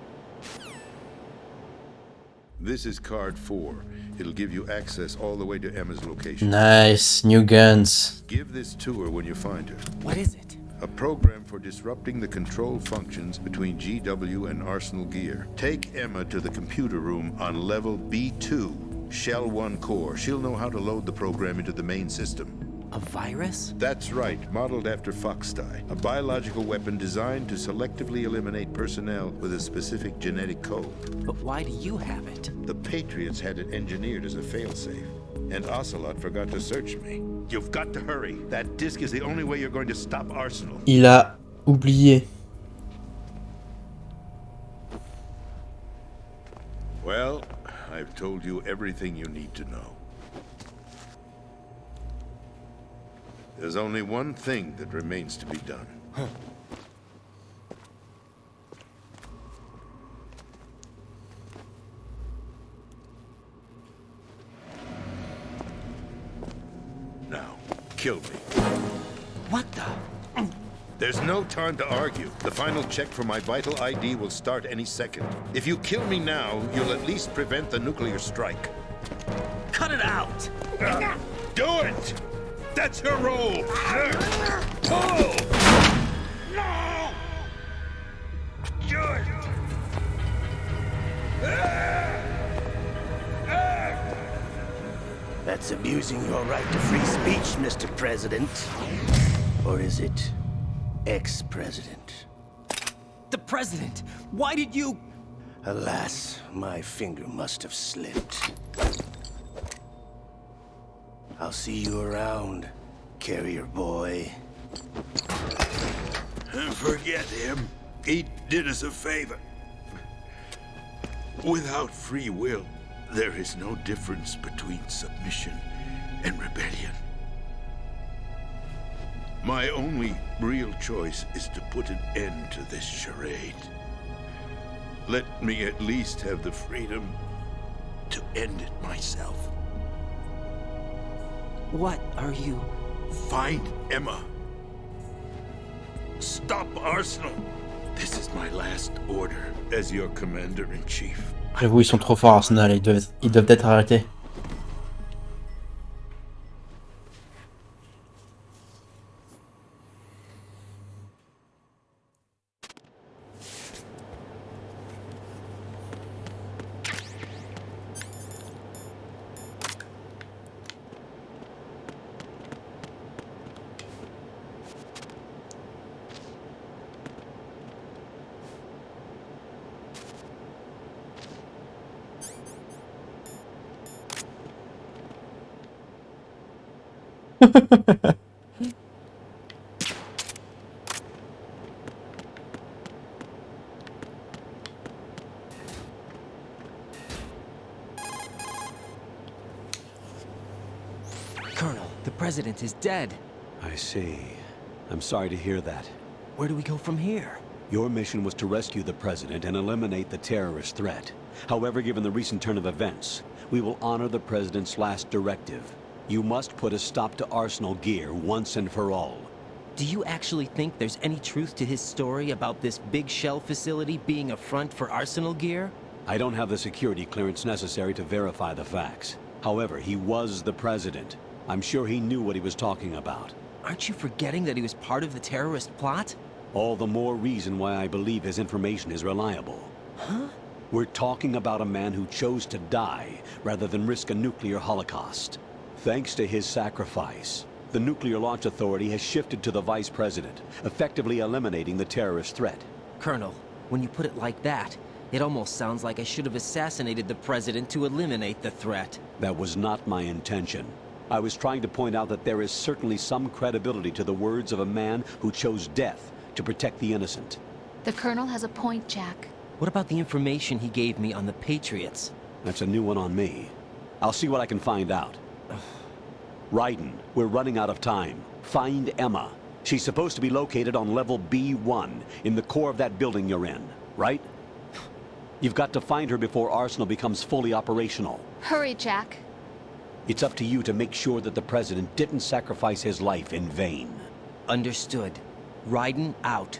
This is card 4. It'll give you access all the way to Emma's location. Nice, new guns. Give this to her when you find her. What is it? A program for disrupting the control functions between GW and Arsenal Gear. Take Emma to the computer room on level B2, Shell 1 core. She'll know how to load the program into the main system. A virus? That's right, modeled after Foxdie, a biological weapon designed to selectively eliminate personnel with a specific genetic code. But why do you have it? The Patriots had it engineered as a failsafe, and Ocelot forgot to search me. You've got to hurry. That disk is the only way you're going to stop Arsenal. Il a oublié. Well, I've told you everything you need to know. There's only one thing that remains to be done. Now, kill me. What the? There's no time to argue. The final check for my vital ID will start any second. If you kill me now, you'll at least prevent the nuclear strike. Cut it out! Do it! That's your role! Pull! No! Do it! That's abusing your right to free speech, Mr. President. Or is it ex-president? The president! Why did you... Alas, my finger must have slipped. I'll see you around, carrier boy. Forget him. He did us a favor. Without free will, there is no difference between submission and rebellion. My only real choice is to put an end to this charade. Let me at least have the freedom to end it myself. What are you... Find Emma. Stop Arsenal. This is my last order as your commander-in-chief. J'avoue, ils sont trop forts, Arsenal, ils doivent être arrêtés. Colonel, the president is dead. I see. I'm sorry to hear that. Where do we go from here? Your mission was to rescue the president and eliminate the terrorist threat. However, given the recent turn of events, we will honor the president's last directive. You must put a stop to Arsenal Gear once and for all. Do you actually think there's any truth to his story about this big shell facility being a front for Arsenal Gear? I don't have the security clearance necessary to verify the facts. However, he was the president. I'm sure he knew what he was talking about. Aren't you forgetting that he was part of the terrorist plot? All the more reason why I believe his information is reliable. Huh? We're talking about a man who chose to die rather than risk a nuclear holocaust. Thanks to his sacrifice, the Nuclear Launch Authority has shifted to the vice president, effectively eliminating the terrorist threat. Colonel, when you put it like that, it almost sounds like I should have assassinated the president to eliminate the threat. That was not my intention. I was trying to point out that there is certainly some credibility to the words of a man who chose death to protect the innocent. The Colonel has a point, Jack. What about the information he gave me on the Patriots? That's a new one on me. I'll see what I can find out. Raiden, we're running out of time. Find Emma. She's supposed to be located on level B1, in the core of that building you're in, right? You've got to find her before Arsenal becomes fully operational. Hurry, Jack. It's up to you to make sure that the president didn't sacrifice his life in vain. Understood. Raiden out.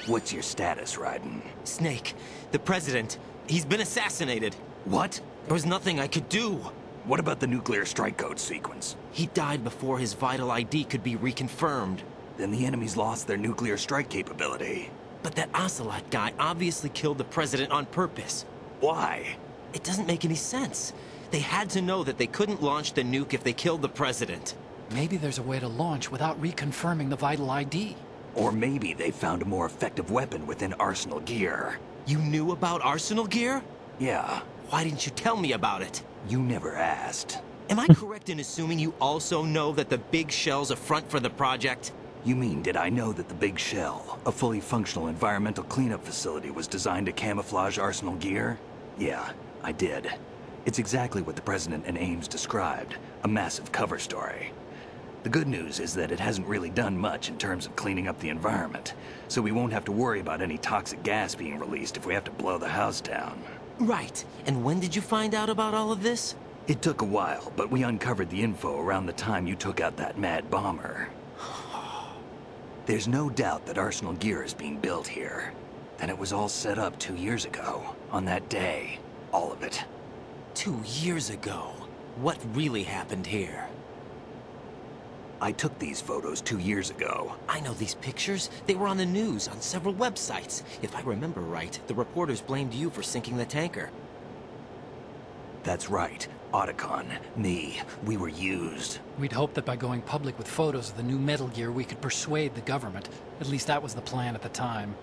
What's your status, Raiden? Snake, the president, he's been assassinated. What? There was nothing I could do. What about the nuclear strike code sequence? He died before his vital ID could be reconfirmed. Then the enemy's lost their nuclear strike capability. But that Ocelot guy obviously killed the president on purpose. Why? It doesn't make any sense. They had to know that they couldn't launch the nuke if they killed the president. Maybe there's a way to launch without reconfirming the vital ID. Or maybe they found a more effective weapon within Arsenal Gear. You knew about Arsenal Gear? Yeah. Why didn't you tell me about it? You never asked. Am I correct in assuming you also know that the Big Shell's a front for the project? You mean, did I know that the Big Shell, a fully functional environmental cleanup facility, was designed to camouflage Arsenal Gear? Yeah, I did. It's exactly what the President and Ames described, a massive cover story. The good news is that it hasn't really done much in terms of cleaning up the environment, so we won't have to worry about any toxic gas being released if we have to blow the house down. Right. And when did you find out about all of this? It took a while, but we uncovered the info around the time you took out that mad bomber. There's no doubt that Arsenal Gear is being built here. And it was all set up 2 years ago, on that day. All of it. 2 years ago? What really happened here? I took these photos 2 years ago. I know these pictures. They were on the news, on several websites. If I remember right, the reporters blamed you for sinking the tanker. That's right. Otacon, me, we were used. We'd hoped that by going public with photos of the new Metal Gear, we could persuade the government. At least that was the plan at the time.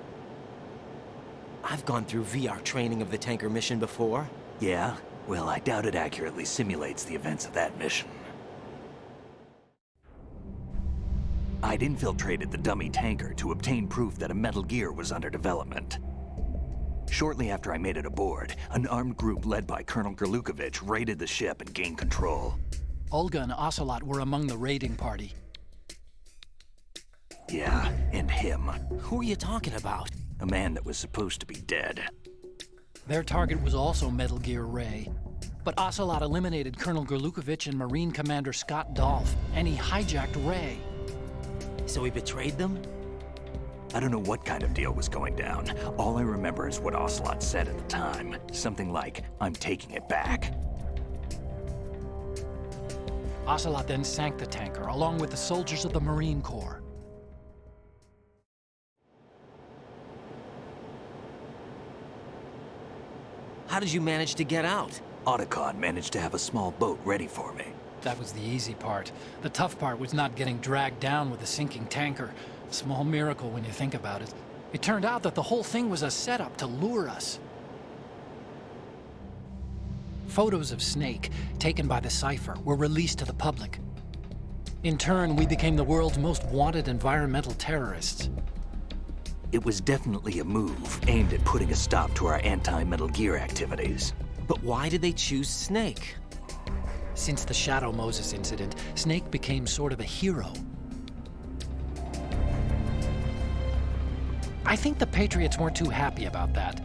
I've gone through VR training of the tanker mission before. Yeah? Well, I doubt it accurately simulates the events of that mission. I'd infiltrated the dummy tanker to obtain proof that a Metal Gear was under development. Shortly after I made it aboard, an armed group led by Colonel Gerlukovich raided the ship and gained control. Olga and Ocelot were among the raiding party. Yeah, and him. Who are you talking about? A man that was supposed to be dead. Their target was also Metal Gear Ray. But Ocelot eliminated Colonel Gerlukovich and Marine Commander Scott Dolph, and he hijacked Ray. So he betrayed them? I don't know what kind of deal was going down. All I remember is what Ocelot said at the time. Something like, "I'm taking it back." Ocelot then sank the tanker, along with the soldiers of the Marine Corps. How did you manage to get out? Otacon managed to have a small boat ready for me. That was the easy part. The tough part was not getting dragged down with a sinking tanker. A small miracle when you think about it. It turned out that the whole thing was a setup to lure us. Photos of Snake, taken by the Cypher, were released to the public. In turn, we became the world's most wanted environmental terrorists. It was definitely a move aimed at putting a stop to our anti-Metal Gear activities. But why did they choose Snake? Since the Shadow Moses incident, Snake became sort of a hero. I think the Patriots weren't too happy about that.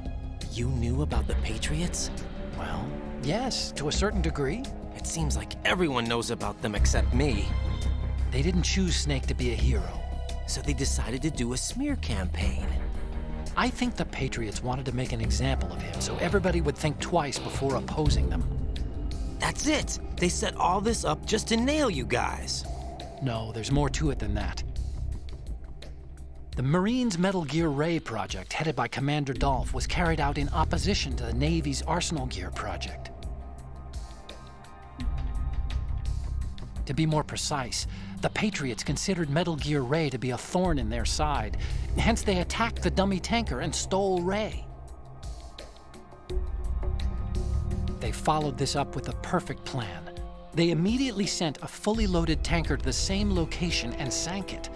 You knew about the Patriots? Well, yes, to a certain degree. It seems like everyone knows about them except me. They didn't choose Snake to be a hero. So they decided to do a smear campaign. I think the Patriots wanted to make an example of him so everybody would think twice before opposing them. That's it! They set all this up just to nail you guys. No, there's more to it than that. The Marines' Metal Gear Ray project, headed by Commander Dolph, was carried out in opposition to the Navy's Arsenal Gear project. To be more precise, the Patriots considered Metal Gear Ray to be a thorn in their side. Hence, they attacked the dummy tanker and stole Ray. They followed this up with a perfect plan. They immediately sent a fully loaded tanker to the same location and sank it,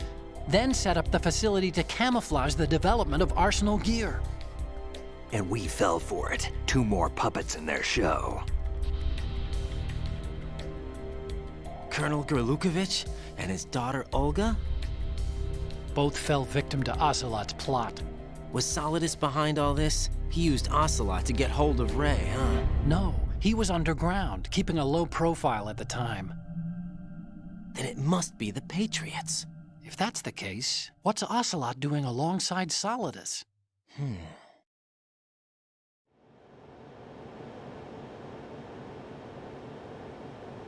then set up the facility to camouflage the development of Arsenal Gear. And we fell for it. 2 more puppets in their show. Colonel Gerlukovich and his daughter Olga? Both fell victim to Ocelot's plot. Was Solidus behind all this? He used Ocelot to get hold of Ray, huh? No, he was underground, keeping a low profile at the time. Then it must be the Patriots. If that's the case, what's Ocelot doing alongside Solidus?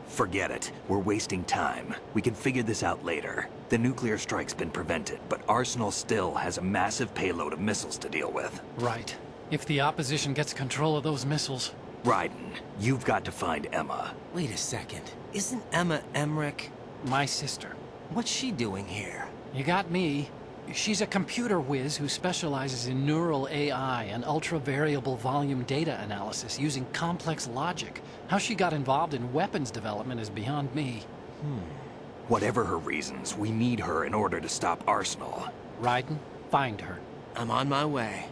Forget it. We're wasting time. We can figure this out later. The nuclear strike's been prevented, but Arsenal still has a massive payload of missiles to deal with. Right. If the opposition gets control of those missiles... Raiden, you've got to find Emma. Wait a second. Isn't Emma Emmerich my sister? What's she doing here? You got me. She's a computer whiz who specializes in neural AI and ultra-variable volume data analysis using complex logic. How she got involved in weapons development is beyond me. Whatever her reasons, we need her in order to stop Arsenal. Raiden, find her. I'm on my way.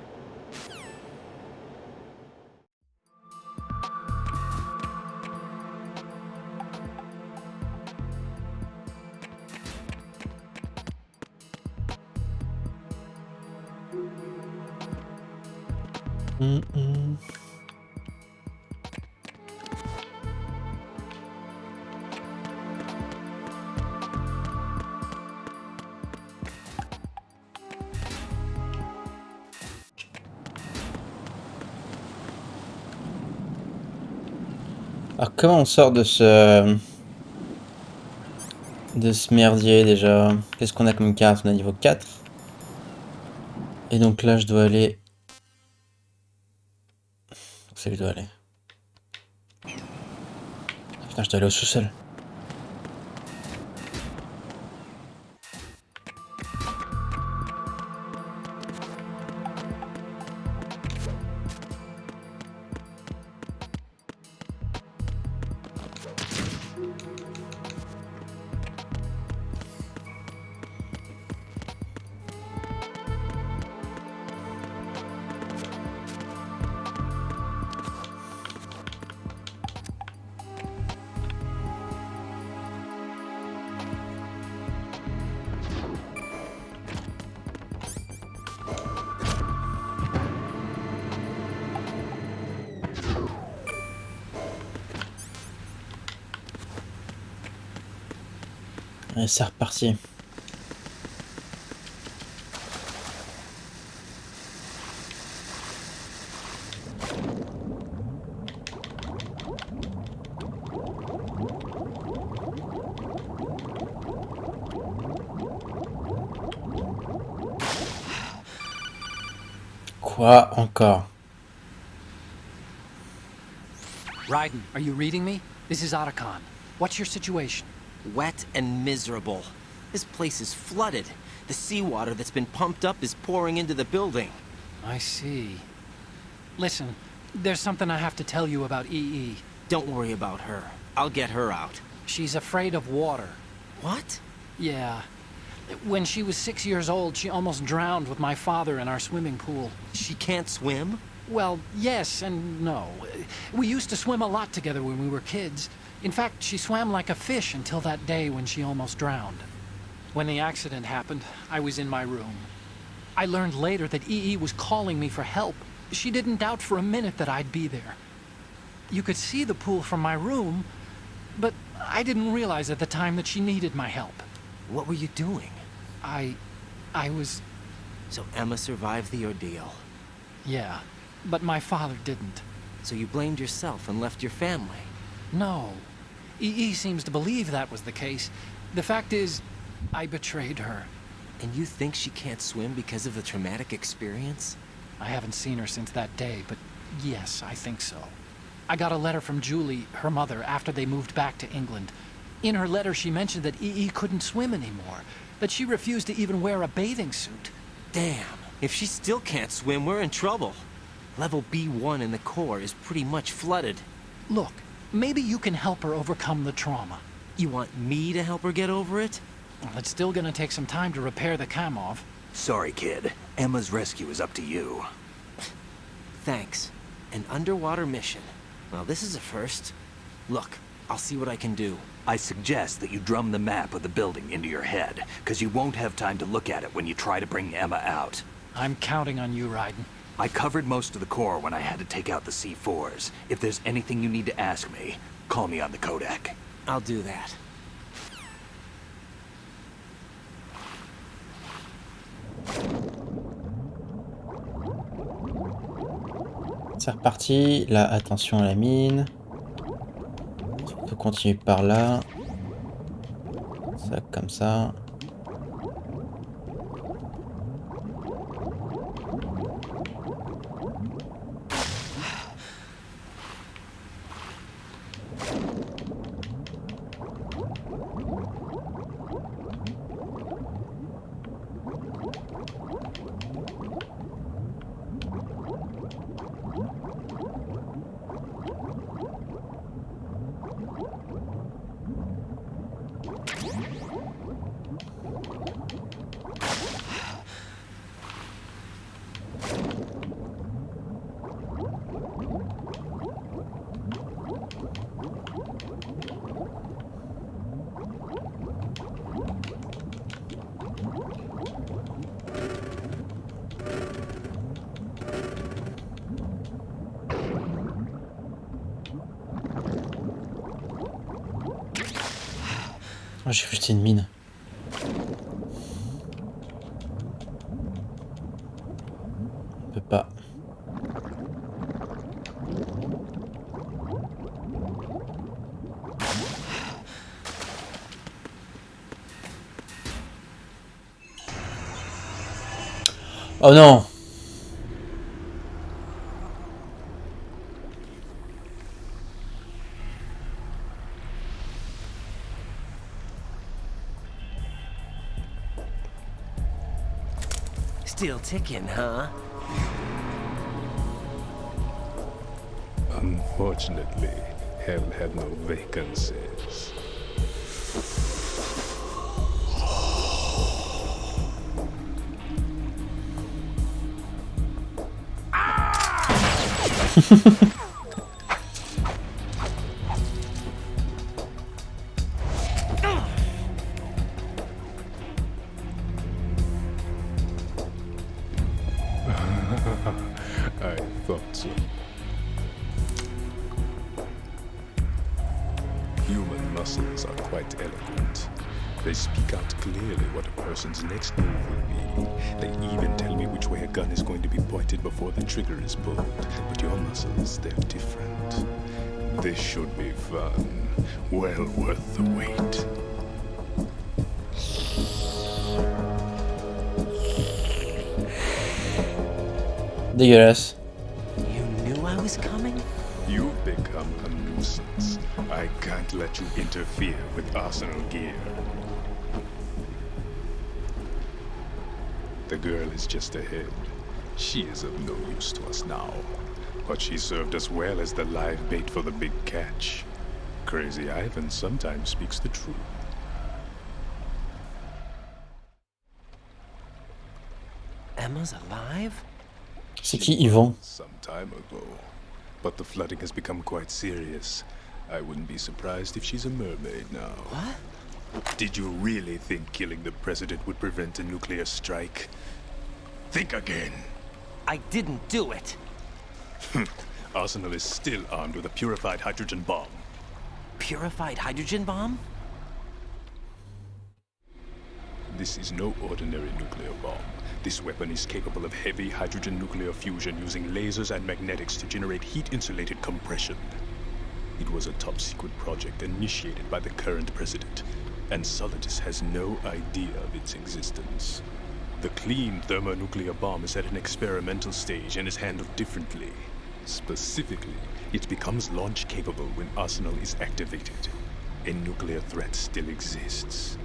Alors comment on sort de ce merdier déjà? Qu'est-ce qu'on a comme carte? On a niveau 4. Et donc là je dois aller... C'est où je dois aller? Putain, je dois aller au sous-sol. Allez, c'est reparti. Quoi encore? Raiden, are you reading me? This is Otacon. What's your situation? Wet and miserable. This place is flooded. The seawater that's been pumped up is pouring into the building. I see. Listen, there's something I have to tell you about EE. Don't worry about her. I'll get her out. She's afraid of water. What? Yeah. When she was 6 years old, she almost drowned with my father in our swimming pool. She can't swim? Well, yes and no. We used to swim a lot together when we were kids. In fact, she swam like a fish until that day when she almost drowned. When the accident happened, I was in my room. I learned later that EE was calling me for help. She didn't doubt for a minute that I'd be there. You could see the pool from my room, but I didn't realize at the time that she needed my help. What were you doing? I was... So Emma survived the ordeal? Yeah, but my father didn't. So you blamed yourself and left your family? No. EE seems to believe that was the case. The fact is, I betrayed her. And you think she can't swim because of the traumatic experience? I haven't seen her since that day, but yes, I think so. I got a letter from Julie, her mother, after they moved back to England. In her letter, she mentioned that EE couldn't swim anymore, that she refused to even wear a bathing suit. Damn, if she still can't swim, we're in trouble. Level B1 in the core is pretty much flooded. Look, maybe you can help her overcome the trauma. You want me to help her get over it? Well, it's still gonna take some time to repair the Kamov. Sorry, kid. Emma's rescue is up to you. Thanks. An underwater mission. Well, this is a first. Look, I'll see what I can do. I suggest that you drum the map of the building into your head, because you won't have time to look at it when you try to bring Emma out. I'm counting on you, Raiden. I covered most of the core when I had to take out the C4s. If there's anything you need to ask me, call me on the Kodak. I'll do that. C'est reparti. Là, attention à la mine. On peut continuer par là. Ça, comme ça. Oh, j'ai cru que c'était une mine. On peut pas. Oh non! Still ticking, huh? Unfortunately, hell had no vacancies. I thought so. Human muscles are quite eloquent. They speak out clearly what a person's next move will be. They even tell me which way a gun is going to be pointed before the trigger is pulled. But your muscles, they're different. This should be fun. Well worth the wait. Dégueulasse. You knew I was coming? You've become a nuisance. I can't let you interfere with Arsenal gear. The girl is just ahead. She is of no use to us now. But she served us well as the live bait for the big catch. Crazy Ivan sometimes speaks the truth. Emma's alive? C'est qui Yvan? Some time ago. But the flooding has become quite serious. I wouldn't be surprised if she's a mermaid now. What? Did you really think killing the president would prevent a nuclear strike? Think again. I didn't do it. Arsenal is still armed with a purified hydrogen bomb. Purified hydrogen bomb? This is no ordinary nuclear bomb. This weapon is capable of heavy hydrogen nuclear fusion using lasers and magnetics to generate heat-insulated compression. It was a top-secret project initiated by the current president, and Solidus has no idea of its existence. The clean thermonuclear bomb is at an experimental stage and is handled differently. Specifically, it becomes launch-capable when Arsenal is activated. A nuclear threat still exists.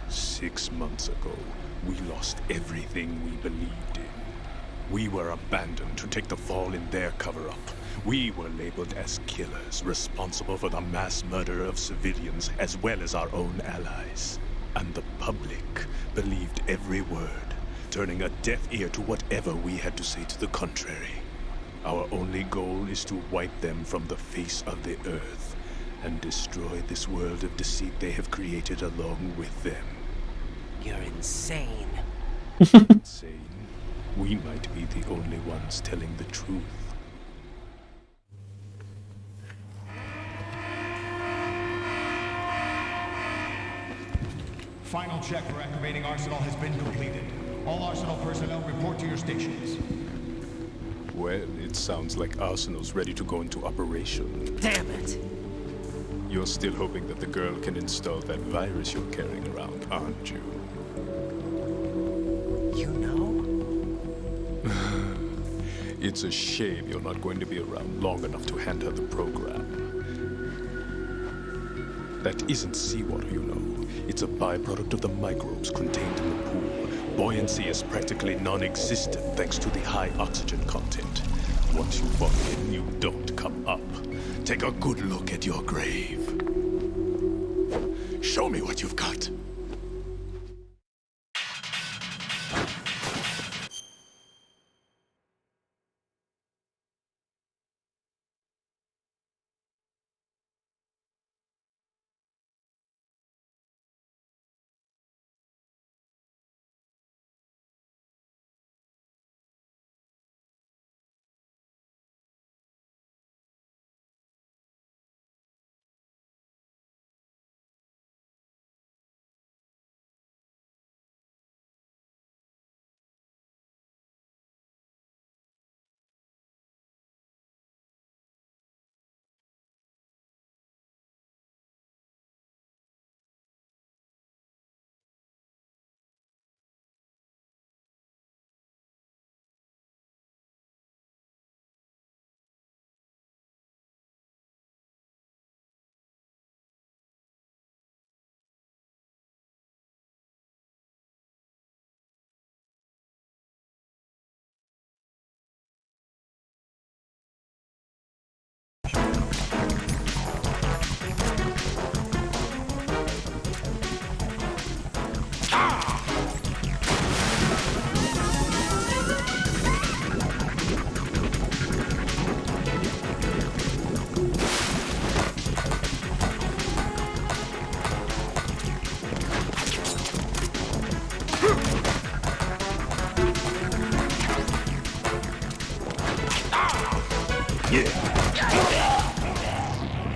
6 months ago, we lost everything we believed in. We were abandoned to take the fall in their cover-up. We were labeled as killers, responsible for the mass murder of civilians as well as our own allies. And the public believed every word, turning a deaf ear to whatever we had to say to the contrary. Our only goal is to wipe them from the face of the earth and destroy this world of deceit they have created along with them. You're insane. Insane? We might be the only ones telling the truth. Final check for activating Arsenal has been completed. All Arsenal personnel report to your stations. Well, it sounds like Arsenal's ready to go into operation. Damn it! You're still hoping that the girl can install that virus you're carrying around, aren't you? You know? It's a shame you're not going to be around long enough to hand her the program. That isn't seawater, you know. It's a byproduct of the microbes contained in the pool. Buoyancy is practically non-existent thanks to the high oxygen content. Once you fall in, you don't come up. Take a good look at your grave. Show me what you've got.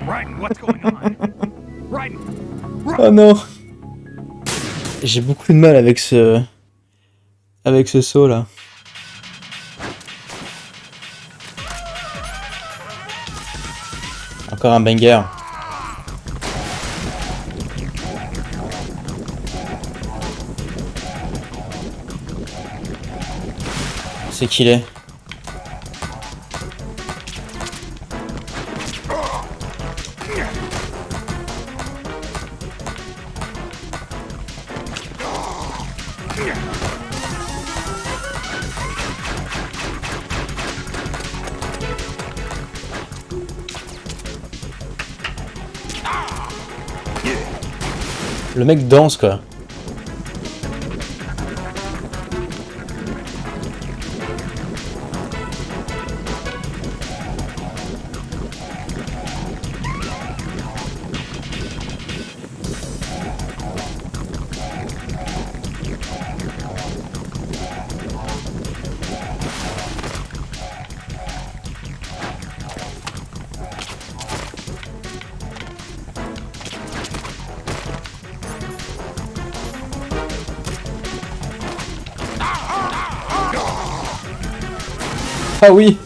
Raiden, what's going on? Raiden! Oh non. J'ai beaucoup de mal avec ce saut là. Encore un banger. C'est qu'il est. Le mec danse quoi. Ah oui.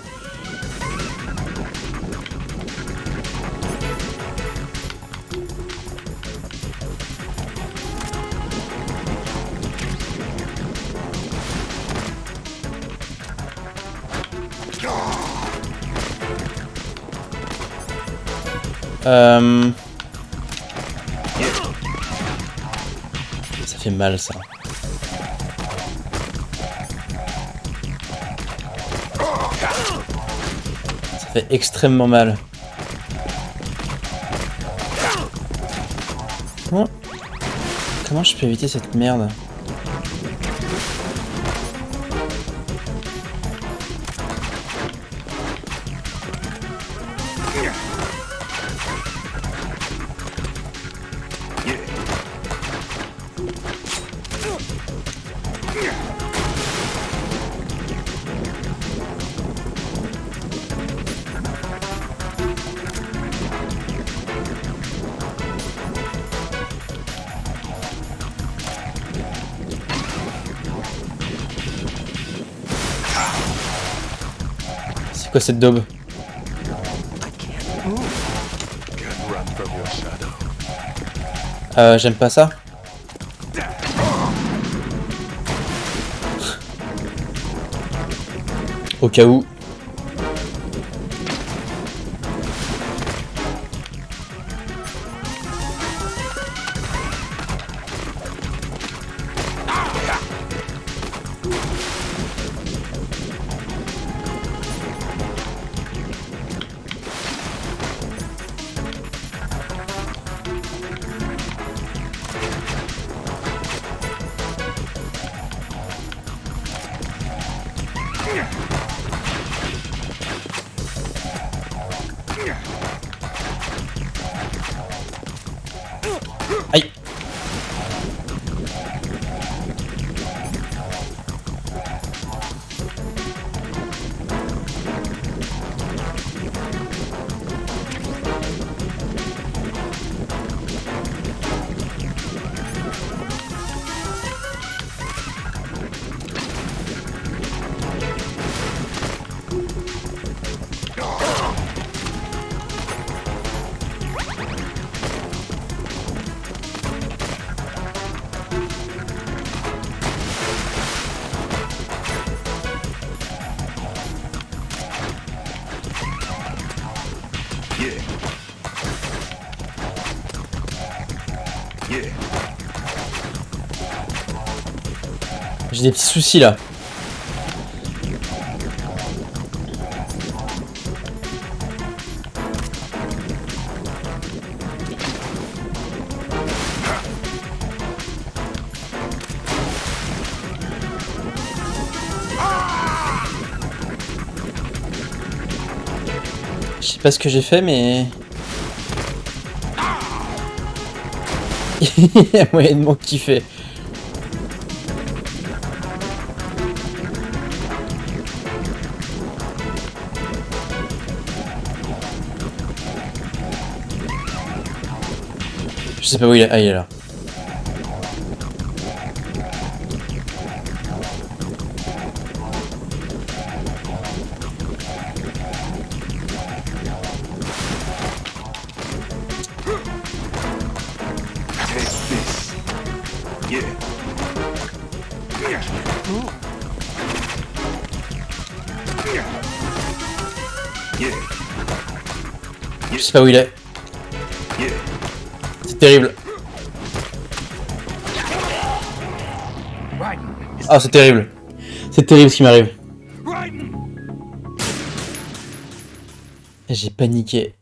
Ça fait mal ça. Ça fait extrêmement mal. Oh. Comment je peux éviter cette merde? C'est quoi cette daube? J'aime pas ça. Au cas où. Aïe. J'ai des petits soucis là. Je sais pas ce que j'ai fait mais... Il y a moyennement kiffé. Je sais pas où il est. Ah, il est là. Je sais pas où il est. C'est terrible. Ah, c'est terrible. C'est terrible ce qui m'arrive. J'ai paniqué.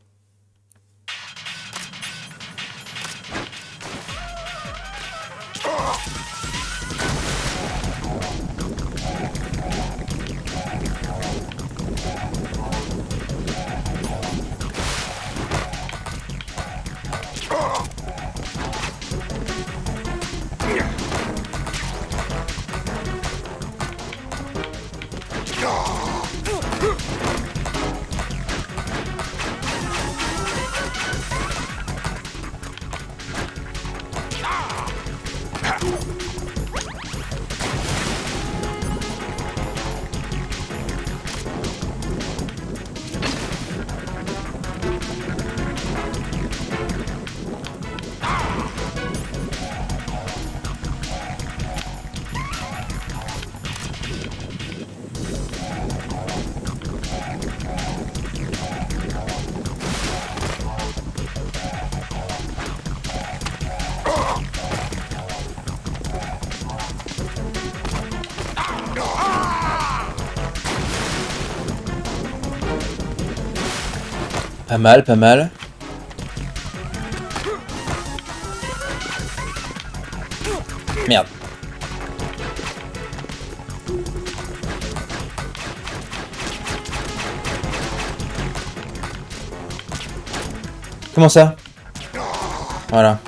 Pas mal, pas mal. Merde. Comment ça? Voilà.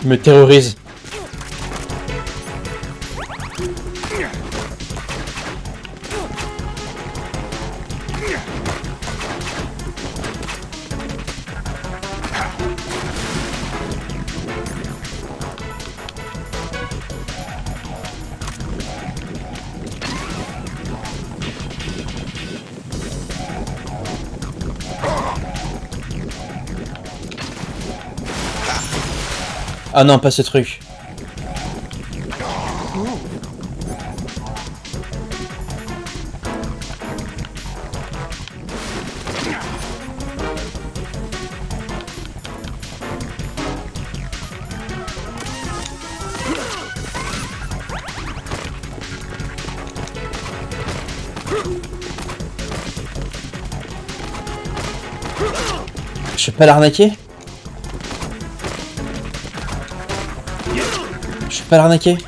Il me terrorise. Ah non, pas ce truc. Je peux pas l'arnaquer? Je peux pas l'arnaquer?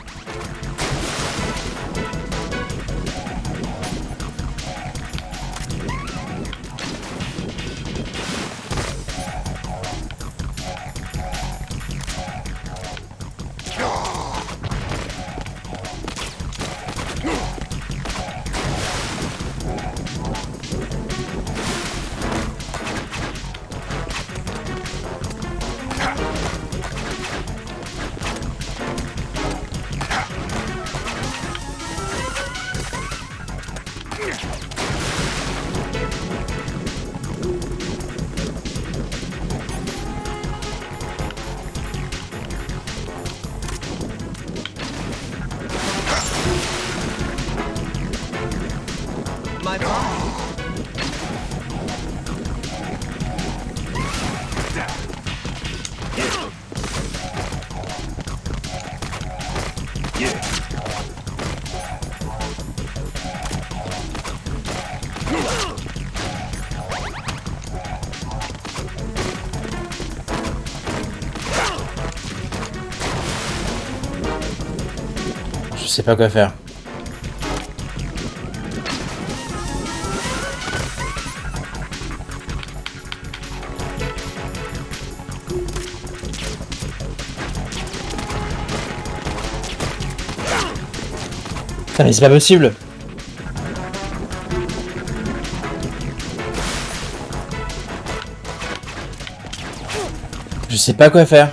sais pas quoi faire. Putain, mais c'est pas possible. Je sais pas quoi faire.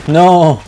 Non.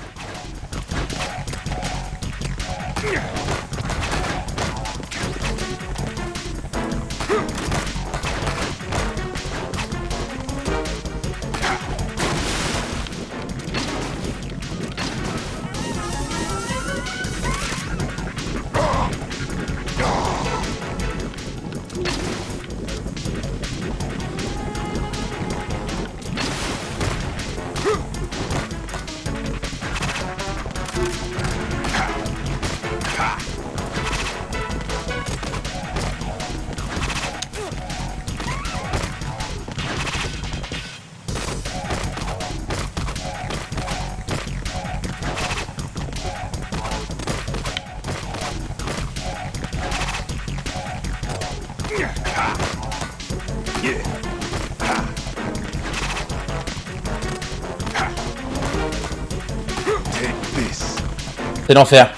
C'est l'enfer.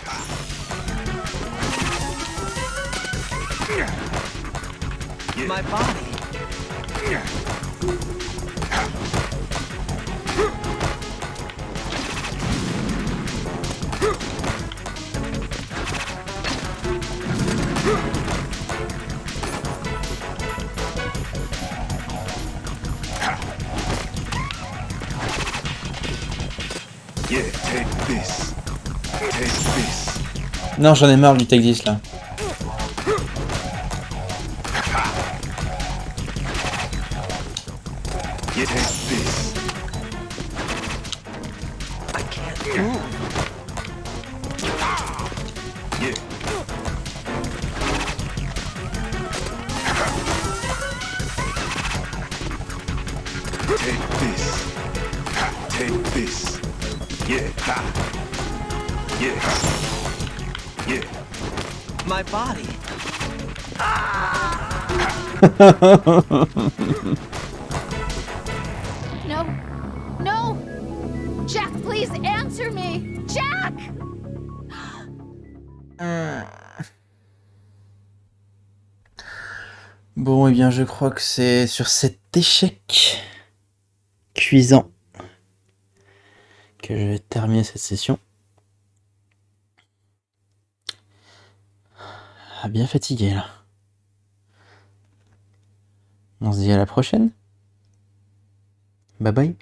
My body. Yeah, take this. Take this. Non, j'en ai marre du Take 10 là. Yeah, take this. I can't move. Yeah. Take this. Take this. Yeah. Ha. Yeah. Yeah. My body. No. No! Jack, please answer me! Jack! Bon, eh bien, je crois que c'est sur cet échec cuisant que je vais terminer cette session. Ah, bien fatigué là. On se dit à la prochaine. Bye bye.